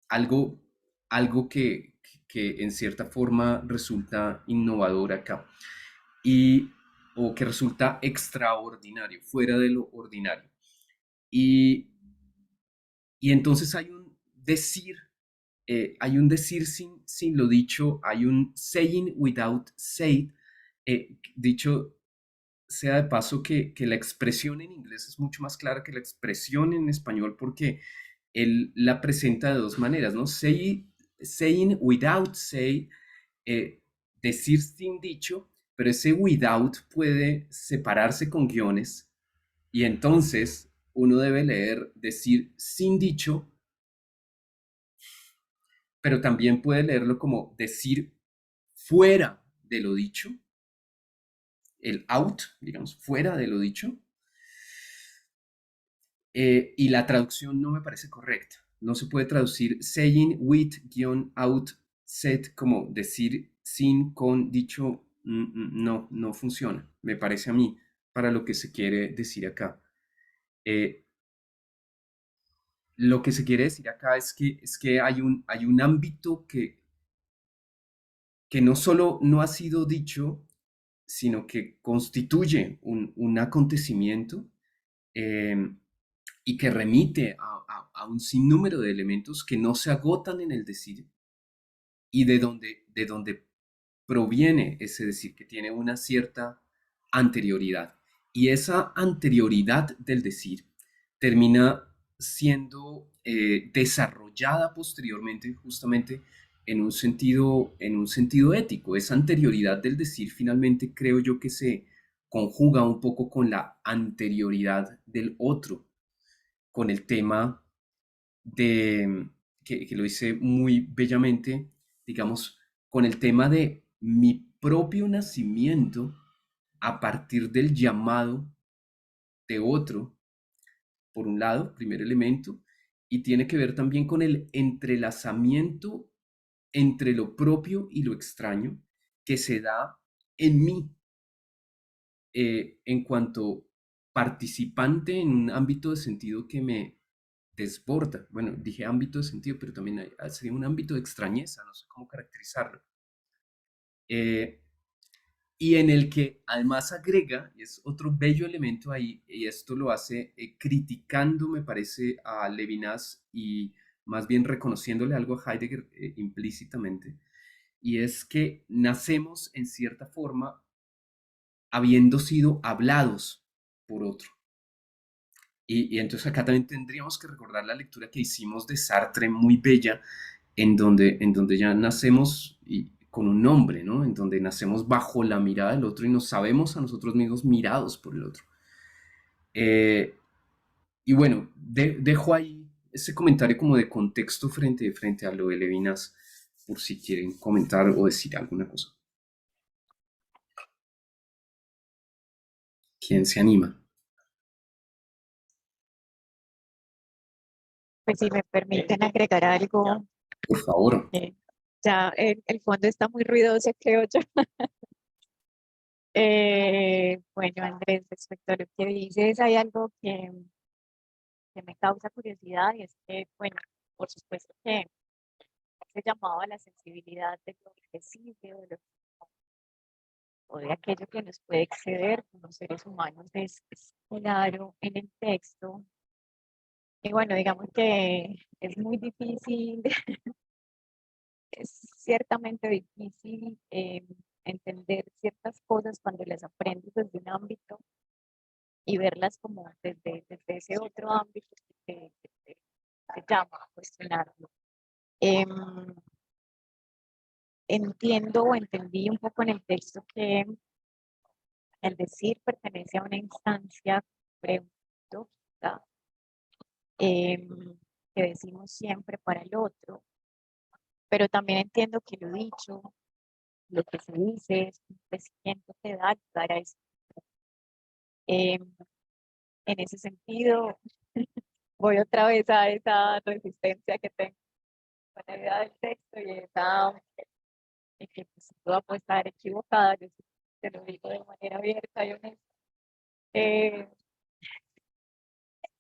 algo, algo que en cierta forma resulta innovador acá y, o que resulta extraordinario, fuera de lo ordinario. Y, y entonces hay un decir sin lo dicho, hay un saying without said, dicho sea de paso que la expresión en inglés es mucho más clara que la expresión en español porque él la presenta de dos maneras, ¿no? Saying without say, decir sin dicho, pero ese without puede separarse con guiones y entonces uno debe leer decir sin dicho, pero también puede leerlo como decir fuera de lo dicho, el out, digamos, fuera de lo dicho. Y la traducción no me parece correcta. No se puede traducir saying with-out said como decir sin con dicho. No, no funciona, me parece a mí, para lo que se quiere decir acá. Lo que se quiere decir acá es que hay un ámbito que no solo no ha sido dicho, sino que constituye un acontecimiento eh, y que remite a un sinnúmero de elementos que no se agotan en el decir y de donde proviene ese decir, que tiene una cierta anterioridad. Y esa anterioridad del decir termina siendo desarrollada posteriormente justamente en un sentido ético. Esa anterioridad del decir finalmente creo yo que se conjuga un poco con la anterioridad del otro, con el tema que lo hice muy bellamente, digamos, con el tema de mi propio nacimiento a partir del llamado de otro, por un lado, primer elemento, y tiene que ver también con el entrelazamiento entre lo propio y lo extraño que se da en mí en cuanto participante en un ámbito de sentido que me desborda. Bueno, dije ámbito de sentido, pero también sería un ámbito de extrañeza, no sé cómo caracterizarlo. Y en el que además agrega, y es otro bello elemento ahí, y esto lo hace criticando, me parece, a Levinas y más bien reconociéndole algo a Heidegger implícitamente, y es que nacemos en cierta forma habiendo sido hablados por otro. Y entonces acá también tendríamos que recordar la lectura que hicimos de Sartre, muy bella, en donde ya nacemos con un nombre, ¿no? En donde nacemos bajo la mirada del otro y nos sabemos a nosotros mismos mirados por el otro. Eh, y bueno, dejo ahí ese comentario como de contexto frente a lo de Levinas, por si quieren comentar o decir alguna cosa. ¿Quién se anima? Pues si me permiten agregar algo, Por favor. ya el fondo está muy ruidoso, creo yo. Bueno, Andrés, respecto a lo que dices, hay algo que me causa curiosidad y es que, bueno, por supuesto que se llamaba a la sensibilidad de lo invisible, de lo que o de aquello que nos puede exceder como seres humanos es claro en el texto. Y bueno, digamos que es muy difícil, es ciertamente difícil entender ciertas cosas cuando las aprendes desde un ámbito y verlas como desde ese otro ámbito que se llama cuestionarlo. Em, Entiendo o entendí un poco en el texto que el decir pertenece a una instancia preuntóxica que decimos siempre para el otro, pero también entiendo que lo dicho, lo que se dice es un crecimiento que da lugar a eso. Em, en ese sentido, voy otra vez a esa resistencia que tengo con la idea del texto y esa y que pues, sin duda puede estar equivocada, yo sí te lo digo de manera abierta y honesta, eh,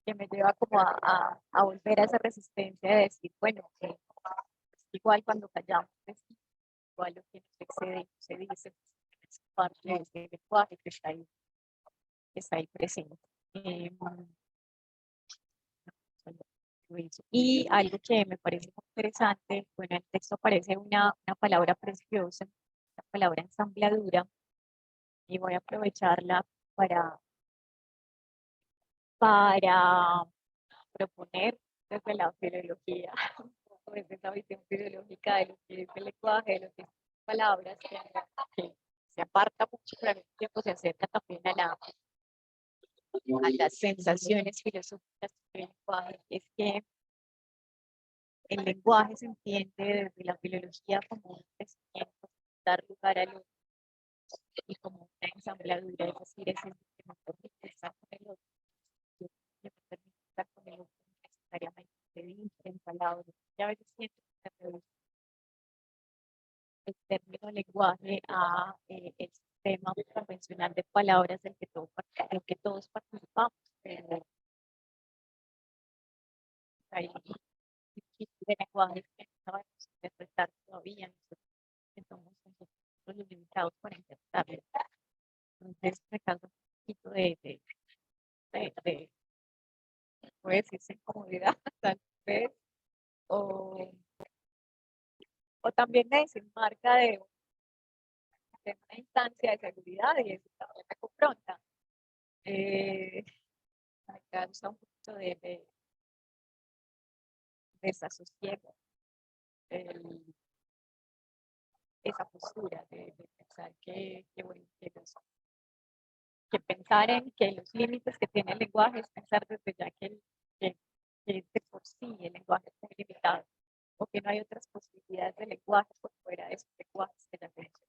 que me lleva como a volver a esa resistencia de decir, bueno, igual cuando callamos, es igual lo que nos excede y no se dice, es parte de ese lenguaje que está ahí presente. Y algo que me parece muy interesante, bueno, en el texto aparece una palabra preciosa, la palabra ensambladura, y voy a aprovecharla para, para proponer desde la filología, desde esa visión filológica de lo que es el lenguaje, de lo que son palabras, que se aparta mucho, pero al mismo tiempo se acerca también a las sensaciones filosóficas del lenguaje. Es que el lenguaje se entiende desde la filología como un crecimiento, dar lugar al otro y como una ensambladura, es decir, es el que me permite estar con el otro, que me permite estar con el otro necesariamente se dice en palabras. Y a veces siento que se reduce el término lenguaje a el sistema convencional de palabras del que todos participamos, pero hay tipos de lenguajes que no sabemos interpretar todavía, que somos nosotros los limitados para interpretarlo. Entonces me causa un poquito de puede decirse incomodidad, tal vez, o, o también me desenmarca de una instancia de seguridad y eso también me confronta. Me causa un poquito de desasosiego esa postura de pensar bueno, que pensar en que los límites que tiene el lenguaje es pensar desde ya que de por sí el lenguaje es muy limitado o que no hay otras posibilidades de lenguaje por fuera de esos lenguajes que ya tenemos.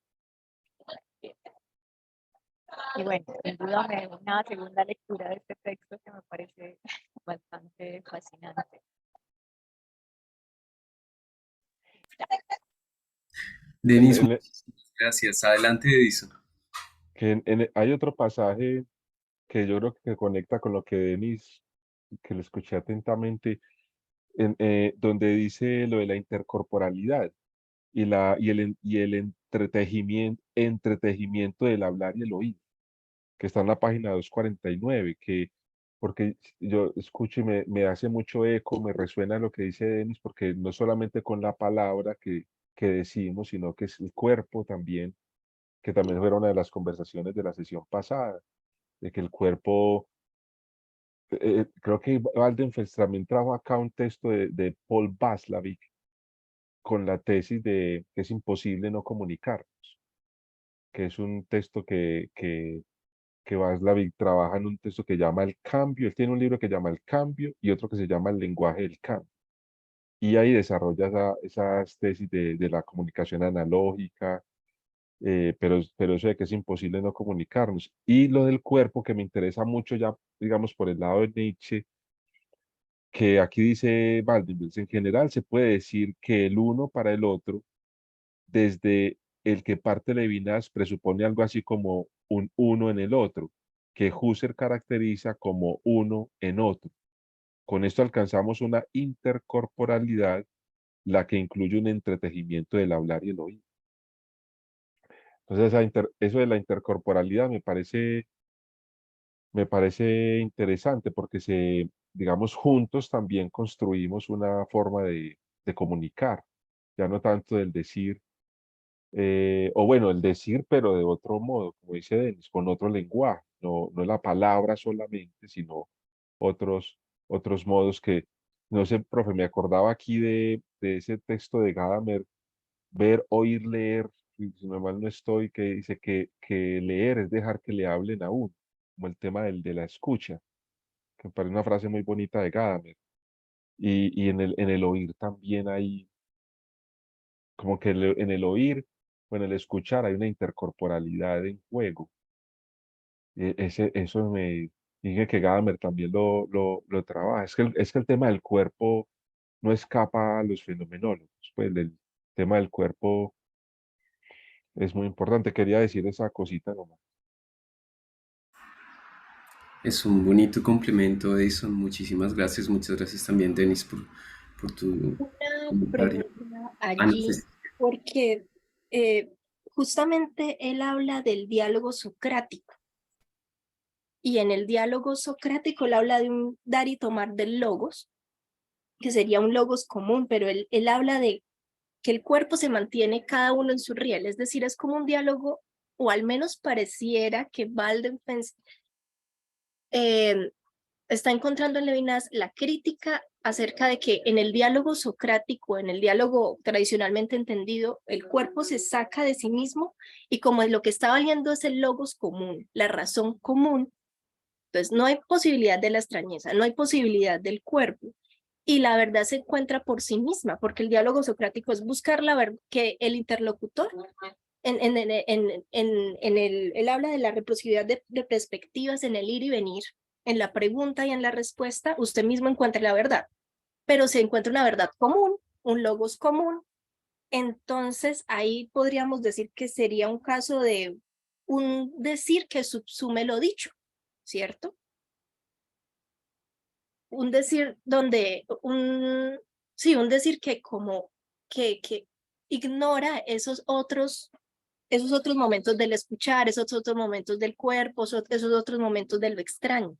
Y bueno, sin duda me da una segunda lectura de este texto que me parece bastante fascinante. Denis, En- gracias. Adelante, Edison. hay otro pasaje que yo creo que conecta con lo que Denis, que lo escuché atentamente, donde dice lo de la intercorporalidad y el entretejimiento del hablar y el oír, que está en la página 249, porque yo escucho y me hace mucho eco, me resuena lo que dice Denis, porque no solamente con la palabra que decimos, sino que es el cuerpo también, que también fue una de las conversaciones de la sesión pasada, de que el cuerpo, creo que Waldenfels también trajo acá un texto de Paul Václavic con la tesis de que es imposible no comunicarnos, que es un texto que Václavic trabaja en un texto que llama El Cambio. Él tiene un libro que llama El Cambio y otro que se llama El lenguaje del cambio. Y ahí desarrolla esas tesis de la comunicación analógica, pero eso de que es imposible no comunicarnos. Y lo del cuerpo, que me interesa mucho ya, digamos, por el lado de Nietzsche, que aquí dice Waldenfels, en general se puede decir que el uno para el otro, desde el que parte Levinas, presupone algo así como un uno en el otro, que Husserl caracteriza como uno en otro. Con esto alcanzamos una intercorporalidad, la que incluye un entretejimiento del hablar y el oír. Entonces, eso de la intercorporalidad me parece interesante porque digamos, juntos también construimos una forma de comunicar, ya no tanto del decir, o bueno, el decir, pero de otro modo, como dice Denis, con otro lenguaje, no la palabra solamente, sino otros modos que, no sé, profe, me acordaba aquí de ese texto de Gadamer, ver, oír, leer, si no mal no estoy, que dice que leer es dejar que le hablen a uno, como el tema de la escucha, que me parece una frase muy bonita de Gadamer. Y en el oír también hay, como que en el oír o en el escuchar hay una intercorporalidad en juego. Eso me dije que Gadamer también lo trabaja. Es que el tema del cuerpo no escapa a los fenomenólogos, pues el tema del cuerpo es muy importante. Quería decir esa cosita nomás. Es un bonito complemento, Edison. Muchísimas gracias. Muchas gracias también, Denis, por tu Una comentario. pregunta Ah, no sé allí, porque eh, justamente él habla del diálogo socrático, y en el diálogo socrático él habla de un dar y tomar del logos, que sería un logos común, pero él habla de que el cuerpo se mantiene cada uno en su riel, es decir, es como un diálogo, o al menos pareciera que Waldenfels eh, está encontrando en Levinas la crítica acerca de que en el diálogo socrático, en el diálogo tradicionalmente entendido, el cuerpo se saca de sí mismo y como lo que está valiendo es el logos común, la razón común, entonces no hay posibilidad de la extrañeza, no hay posibilidad del cuerpo. Y la verdad se encuentra por sí misma, porque el diálogo socrático es buscar la verdad, que el interlocutor él habla de la reciprocidad de perspectivas en el ir y venir, en la pregunta y en la respuesta, usted mismo encuentra la verdad, pero se encuentra una verdad común, un logos común, entonces ahí podríamos decir que sería un caso de un decir que subsume lo dicho, ¿cierto? Un decir donde, sí, un decir que como que ignora esos otros momentos del escuchar, esos otros momentos del cuerpo, esos otros momentos de lo extraño.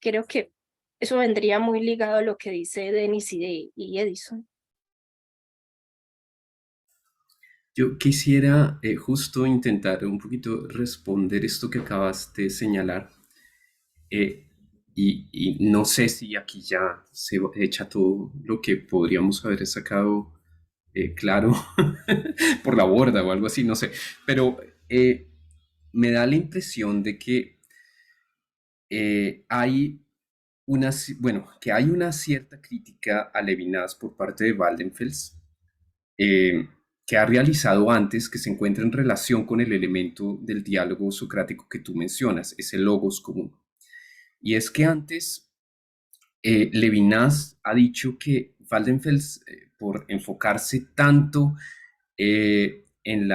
Creo que eso vendría muy ligado a lo que dice Denis y Edison. Yo quisiera justo intentar un poquito responder esto que acabas de señalar. eh, y no sé si aquí ya se echa todo lo que podríamos haber sacado claro por la borda o algo así, no sé. Pero me da la impresión de que hay bueno, que hay una cierta crítica a Levinas por parte de Waldenfels, eh, que ha realizado antes, que se encuentra en relación con el elemento del diálogo socrático que tú mencionas, ese logos común. Y es que antes Levinas ha dicho que Waldenfels, por enfocarse tanto en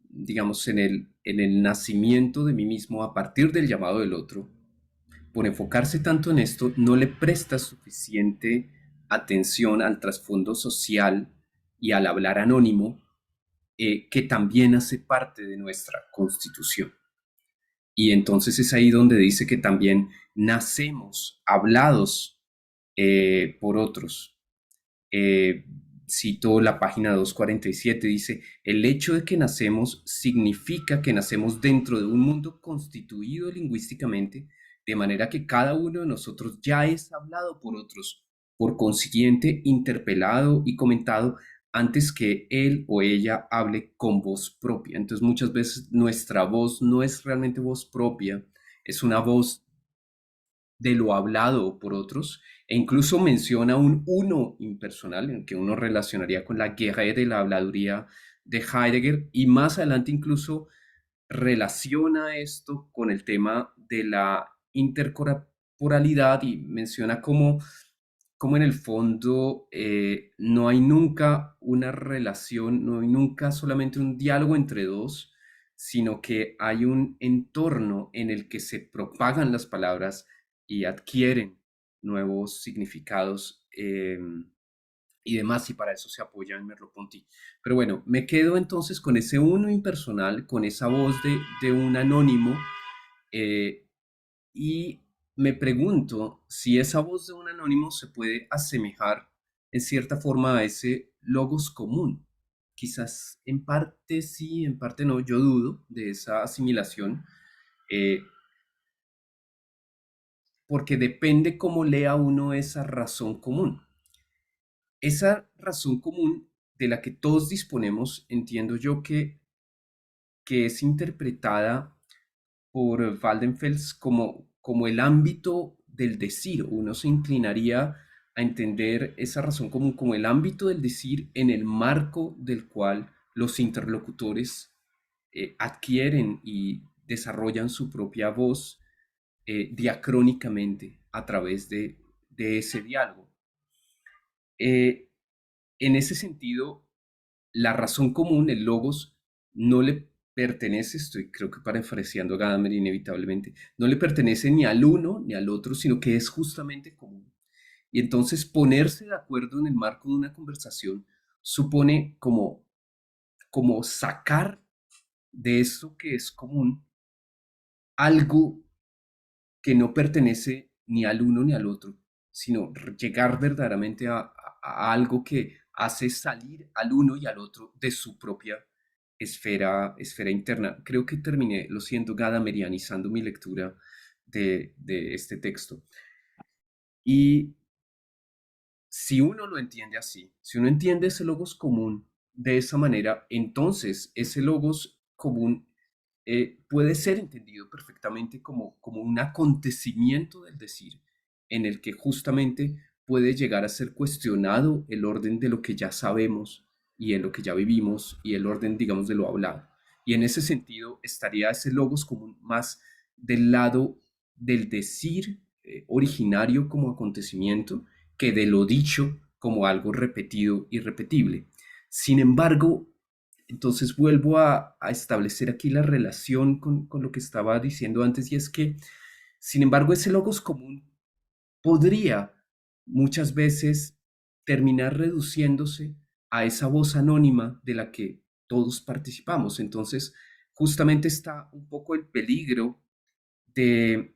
digamos, en el nacimiento de mí mismo a partir del llamado del otro, por enfocarse tanto en esto, no le presta suficiente atención al trasfondo social y al hablar anónimo, que también hace parte de nuestra constitución. Y entonces es ahí donde dice que también nacemos hablados por otros. Eh, Cito la página 247, dice, el hecho de que nacemos significa que nacemos dentro de un mundo constituido lingüísticamente, de manera que cada uno de nosotros ya es hablado por otros, por consiguiente interpelado y comentado antes que él o ella hable con voz propia. Entonces muchas veces nuestra voz no es realmente voz propia, es una voz de lo hablado por otros, e incluso menciona un uno impersonal en que uno relacionaría con la guerra de la habladuría de Heidegger, y más adelante incluso relaciona esto con el tema de la intercorporalidad y menciona cómo en el fondo no hay nunca una relación, no hay nunca solamente un diálogo entre dos, sino que hay un entorno en el que se propagan las palabras y adquieren nuevos significados y demás, y para eso se apoya en Merleau-Ponty. Pero bueno, me quedo entonces con ese uno impersonal, con esa voz de un anónimo, eh, y me pregunto si esa voz de un anónimo se puede asemejar en cierta forma a ese logos común. Quizás en parte sí, en parte no, yo dudo de esa asimilación, eh, porque depende cómo lea uno esa razón común. Esa razón común de la que todos disponemos, entiendo yo que es interpretada por Waldenfels como el ámbito del decir. Uno se inclinaría a entender esa razón común como el ámbito del decir en el marco del cual los interlocutores adquieren y desarrollan su propia voz diacrónicamente a través de ese diálogo. Eh, en ese sentido, la razón común, el logos, no le pertenece, estoy creo que parafraseando a Gadamer inevitablemente, no le pertenece ni al uno ni al otro, sino que es justamente común. Y entonces ponerse de acuerdo en el marco de una conversación supone como sacar de eso que es común algo que no pertenece ni al uno ni al otro, sino llegar verdaderamente a algo que hace salir al uno y al otro de su propia esfera interna. Creo que terminé, lo siento, gadamerianizando mi lectura de este texto. Y si uno lo entiende así, si uno entiende ese logos común de esa manera, entonces ese logos común puede ser entendido perfectamente como un acontecimiento del decir, en el que justamente puede llegar a ser cuestionado el orden de lo que ya sabemos y en lo que ya vivimos y el orden, digamos, de lo hablado. Y en ese sentido estaría ese logos común más del lado del decir originario como acontecimiento que de lo dicho como algo repetido y repetible. Sin embargo, entonces vuelvo a establecer aquí la relación con lo que estaba diciendo antes y es que, sin embargo, ese logos común podría muchas veces terminar reduciéndose a esa voz anónima de la que todos participamos. Entonces, justamente está un poco de,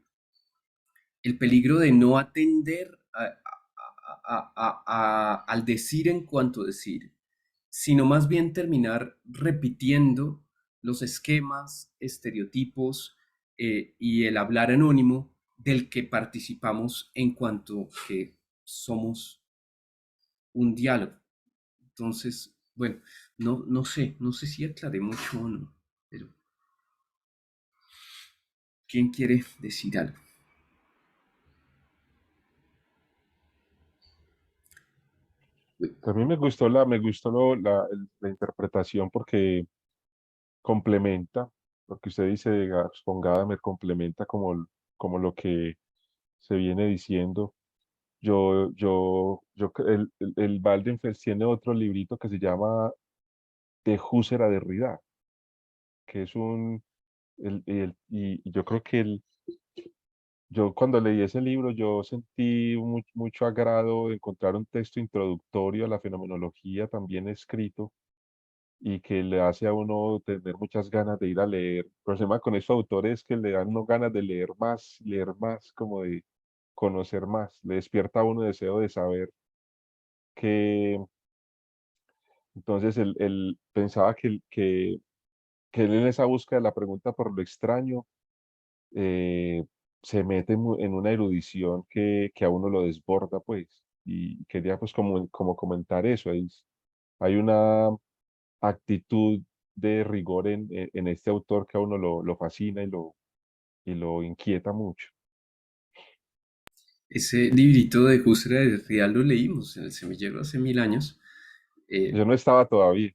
el peligro de no atender al decir en cuanto decir, sino más bien terminar repitiendo los esquemas, estereotipos y el hablar anónimo del que participamos en cuanto que somos un diálogo. Entonces, bueno, no sé si aclaré mucho o no, pero ¿quién quiere decir algo? Uy, A mí me gustó la interpretación porque complementa, lo que usted dice de con Gadamer complementa como lo que se viene diciendo. El Waldenfels tiene otro librito que se llama De Husserl a Derrida, que es y yo creo que yo cuando leí ese libro, yo sentí mucho agrado de encontrar un texto introductorio a la fenomenología también escrito y que le hace a uno tener muchas ganas de ir a leer. El problema con estos autores es que le dan uno ganas de leer más, como de conocer más, le despierta a uno deseo de saber que entonces él pensaba que él en esa búsqueda de la pregunta por lo extraño eh, se mete en una erudición que a uno lo desborda, pues, y quería pues como comentar eso, hay una actitud de rigor en este autor que a uno lo fascina y lo inquieta mucho. ese librito de Husserl de Rial lo leímos en el semillero hace 1000 años. Yo no estaba todavía,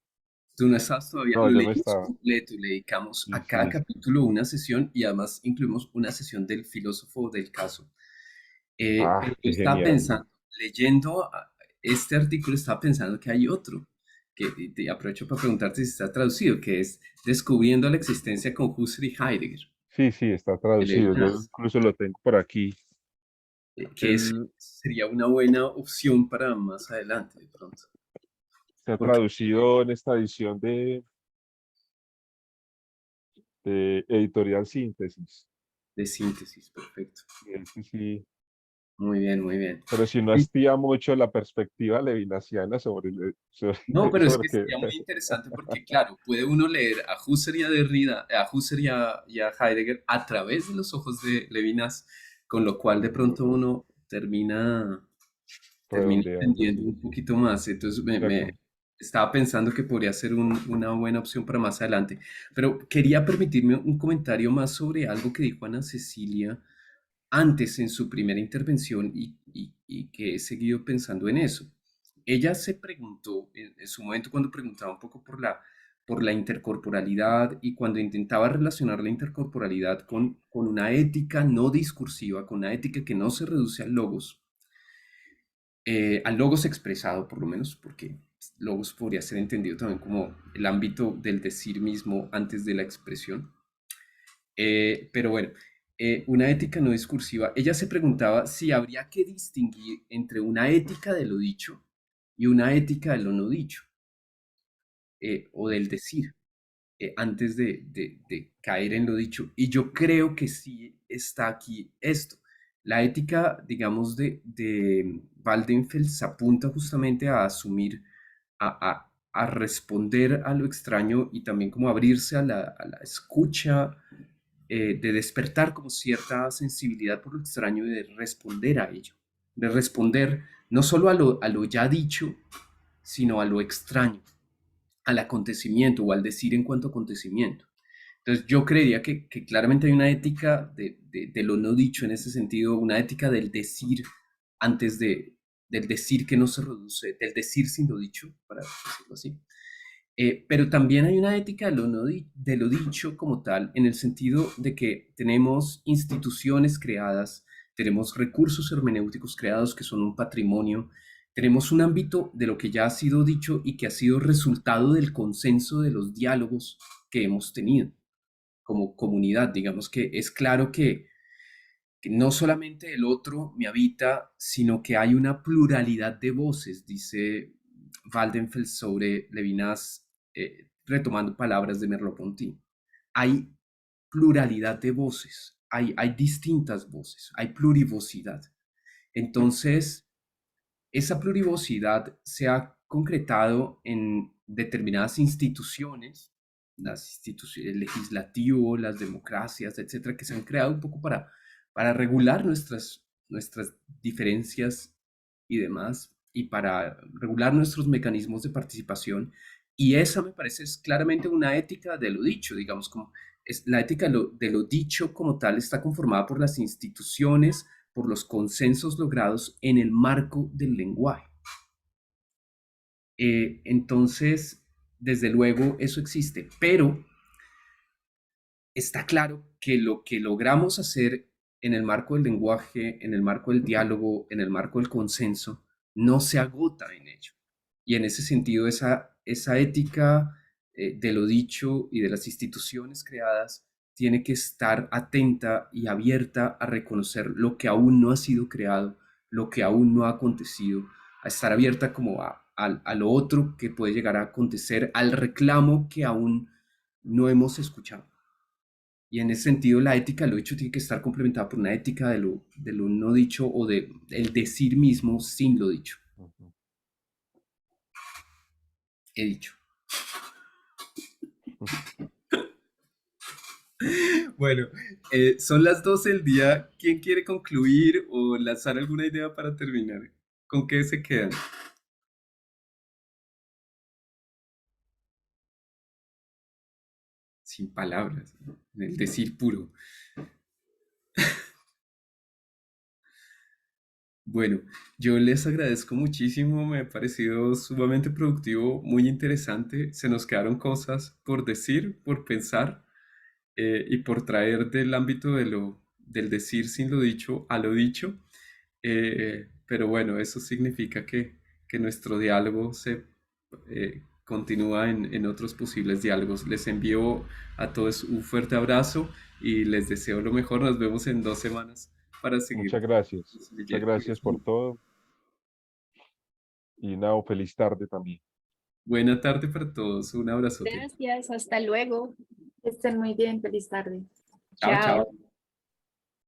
Tú no estás todavía, no, lo yo no leímos estaba. completo, le dedicamos Sí, a cada sí. capítulo una sesión y además incluimos una sesión del filósofo del caso. Ah, Pero yo qué estaba genial. pensando, leyendo este artículo, estaba pensando que hay otro, que te aprovecho para preguntarte si está traducido, que es Descubriendo la existencia con Husserl y Heidegger. Sí, sí, está ¿Te traducido. Yo leías? incluso lo tengo por aquí. que Él sería una buena opción para más adelante, de pronto. se ha Porque traducido en esta edición de Editorial Síntesis. de síntesis, perfecto. Y ese sí, Muy bien, muy bien. pero si no Sí, hastía mucho la perspectiva levinasiana no, pero es sobre que que sería muy interesante porque, claro, puede uno leer a Husserl y a Derrida, a Husserl y a Heidegger a través de los ojos de Levinas, con lo cual de pronto uno termina redondeando, entendiendo sí. un poquito más. Entonces De acuerdo. estaba pensando que podría ser una buena opción para más adelante. Pero quería permitirme un comentario más sobre algo que dijo Ana Cecilia antes en su primera intervención y que he seguido pensando en eso. Ella se preguntó en su momento cuando preguntaba un poco por la intercorporalidad y cuando intentaba relacionar la intercorporalidad con una ética no discursiva, con una ética que no se reduce al logos expresado por lo menos, porque logos podría ser entendido también como el ámbito del decir mismo antes de la expresión. Pero bueno, una ética no discursiva. Ella se preguntaba si habría que distinguir entre una ética de lo dicho y una ética de lo no dicho, o del decir, antes de caer en lo dicho. Y yo creo que sí está aquí esto. La ética, digamos, de Waldenfels apunta justamente a asumir, a responder a lo extraño y también como abrirse a la escucha, de despertar como cierta sensibilidad por lo extraño y de responder a ello, de responder no solo a lo ya dicho, sino a lo extraño, al acontecimiento o al decir en cuanto a acontecimiento. Entonces yo creería que claramente hay una ética de lo no dicho en ese sentido, una ética del decir antes del decir que no se reduce, del decir sin lo dicho, para decirlo así. Pero también hay una ética de lo, no de lo dicho como tal, en el sentido de que tenemos instituciones creadas, tenemos recursos hermenéuticos creados que son un patrimonio, tenemos un ámbito de lo que ya ha sido dicho y que ha sido resultado del consenso de los diálogos que hemos tenido como comunidad. Digamos que es claro que no solamente el otro me habita, sino que hay una pluralidad de voces, dice Waldenfels sobre Levinas, retomando palabras de Merleau-Ponty. Hay pluralidad de voces, hay distintas voces, hay plurivocidad. Entonces, esa plurivocidad se ha concretado en determinadas instituciones, las instituciones legislativas, las democracias, etcétera, que se han creado un poco para regular nuestras diferencias y demás, y para regular nuestros mecanismos de participación. Y esa me parece es claramente una ética de lo dicho, digamos, como la ética de lo dicho como tal está conformada por las instituciones, por los consensos logrados en el marco del lenguaje. Entonces, desde luego, eso existe, pero está claro que lo que logramos hacer en el marco del lenguaje, en el marco del diálogo, en el marco del consenso, no se agota en ello. Y en ese sentido, esa ética de lo dicho y de las instituciones creadas tiene que estar atenta y abierta a reconocer lo que aún no ha sido creado, lo que aún no ha acontecido, a estar abierta como a lo otro que puede llegar a acontecer, al reclamo que aún no hemos escuchado. Y en ese sentido, la ética de lo dicho tiene que estar complementada por una ética de lo no dicho o del decir mismo sin lo dicho. Ujú. He dicho. Bueno, son las 12 del día. ¿Quién quiere concluir o lanzar alguna idea para terminar? ¿Con qué se quedan? Sin palabras, ¿no? En el decir puro. Bueno, yo les agradezco muchísimo, me ha parecido sumamente productivo, muy interesante. Se nos quedaron cosas por decir, por pensar, y por traer del ámbito del decir sin lo dicho a lo dicho. Pero bueno, eso significa que nuestro diálogo se continúa en otros posibles diálogos. Les envío a todos un fuerte abrazo y les deseo lo mejor. Nos vemos en 2 semanas para seguir Muchas gracias. Muchas leyendo. gracias por todo. Y una feliz tarde también. Buena tarde para todos. Un abrazote. Gracias, hasta luego. Que estén muy bien, feliz tarde. Chao, chao. Chao.